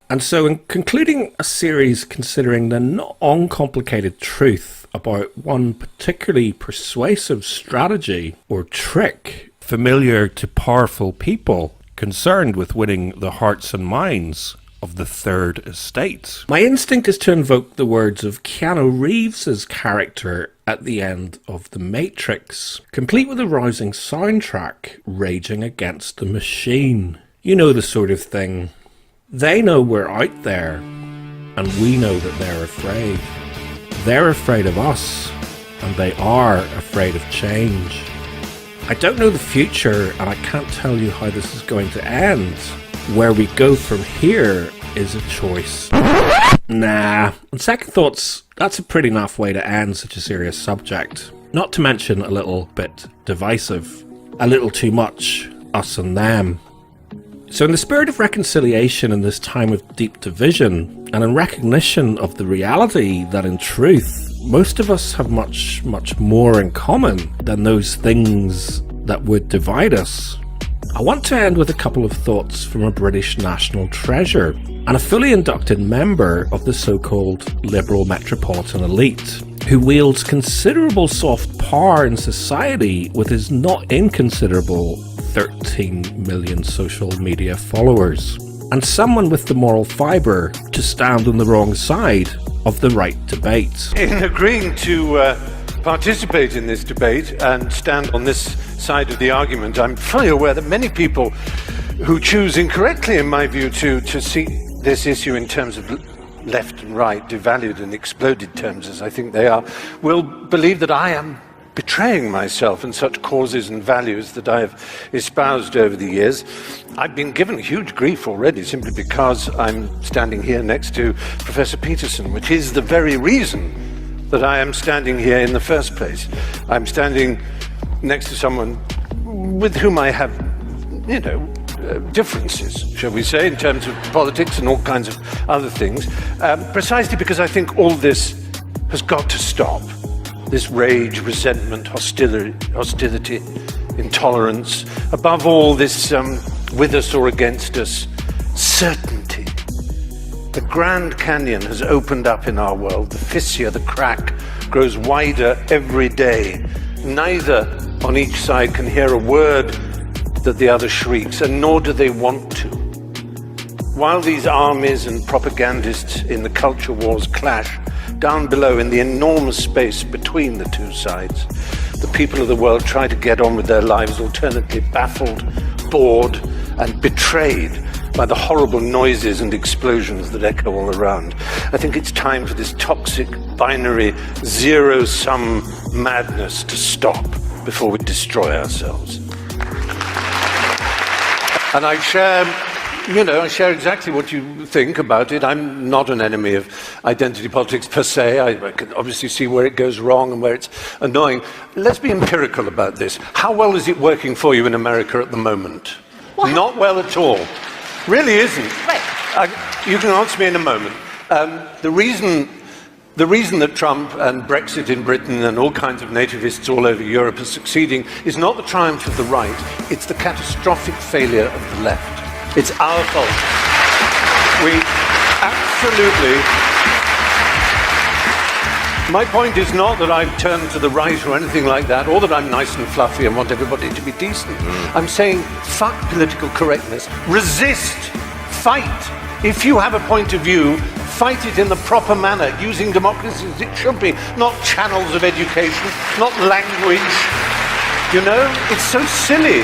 And so, in concluding a series considering the not uncomplicated truth about one particularly persuasive strategy or trick familiar to powerful people concerned with winning the hearts and minds of the Third Estate, my instinct is to invoke the words of Keanu Reeves' character at the end of The Matrix, complete with a rousing soundtrack raging against the machine. You know the sort of thing. They know we're out there, and we know that they're afraid. They're afraid of us, and they are afraid of change. I don't know the future, and I can't tell you how this is going to end. Where we go from here is a choice. Nah, on second thoughts, that's a pretty naff way to end such a serious subject. Not to mention a little bit divisive. A little too much us and them. So in the spirit of reconciliation in this time of deep division, and in recognition of the reality that in truth, most of us have much, much more in common than those things that would divide us, I want to end with a couple of thoughts from a British national treasure, and a fully inducted member of the so-called liberal metropolitan elite, who wields considerable soft power in society with his not inconsiderable 13 million social media followers, and someone with the moral fibre to stand on the wrong side of the right debate. In agreeing to participate in this debate and stand on this side of the argument, I'm fully aware that many people who choose incorrectly, in my view, to see this issue in terms of left and right, devalued and exploded terms as I think they are, will believe that I am betraying myself and such causes and values that I have espoused over the years. I've been given huge grief already simply because I'm standing here next to Professor Peterson, which is the very reason that I am standing here in the first place. I'm standing next to someone with whom I have, differences, shall we say, in terms of politics and all kinds of other things, precisely because I think all this has got to stop. This rage, resentment, hostility, intolerance, above all this with us or against us, certainty. The Grand Canyon has opened up in our world. The fissure, the crack, grows wider every day. Neither on each side can hear a word that the other shrieks, and nor do they want to. While these armies and propagandists in the culture wars clash, down below in the enormous space between the two sides, the people of the world try to get on with their lives, alternately baffled, bored, and betrayed by the horrible noises and explosions that echo all around. I think it's time for this toxic, binary, zero-sum madness to stop before we destroy ourselves. And I share exactly what you think about it. I'm not an enemy of identity politics per se. I can obviously see where it goes wrong and where it's annoying. Let's be empirical about this. How well is it working for you in America at the moment? Not well at all. Really isn't. Right. You can answer me in a moment. The reason that Trump and Brexit in Britain and all kinds of nativists all over Europe are succeeding is not the triumph of the right, it's the catastrophic failure of the left. It's our fault. We absolutely... My point is not that I've turned to the right or anything like that, or that I'm nice and fluffy and want everybody to be decent. I'm saying, fuck political correctness. Resist. Fight. If you have a point of view, fight it in the proper manner, using democracy as it should be, not channels of education, not language. You know, it's so silly.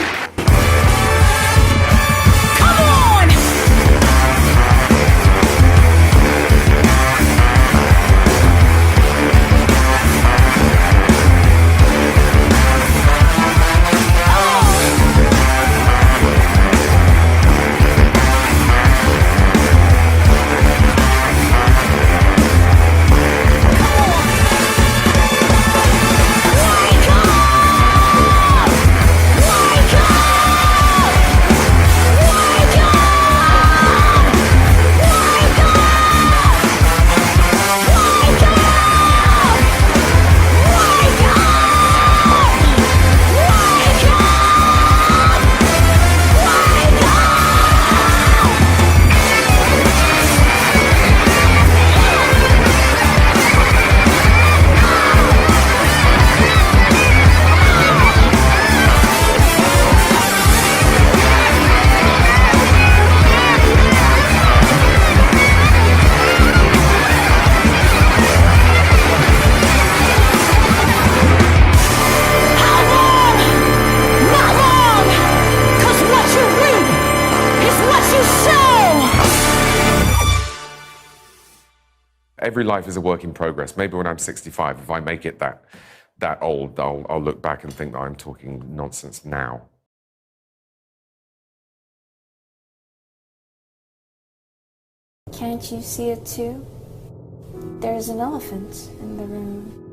Every life is a work in progress. Maybe when I'm 65, if I make it that old, I'll look back and think that I'm talking nonsense now. Can't you see it too? There's an elephant in the room.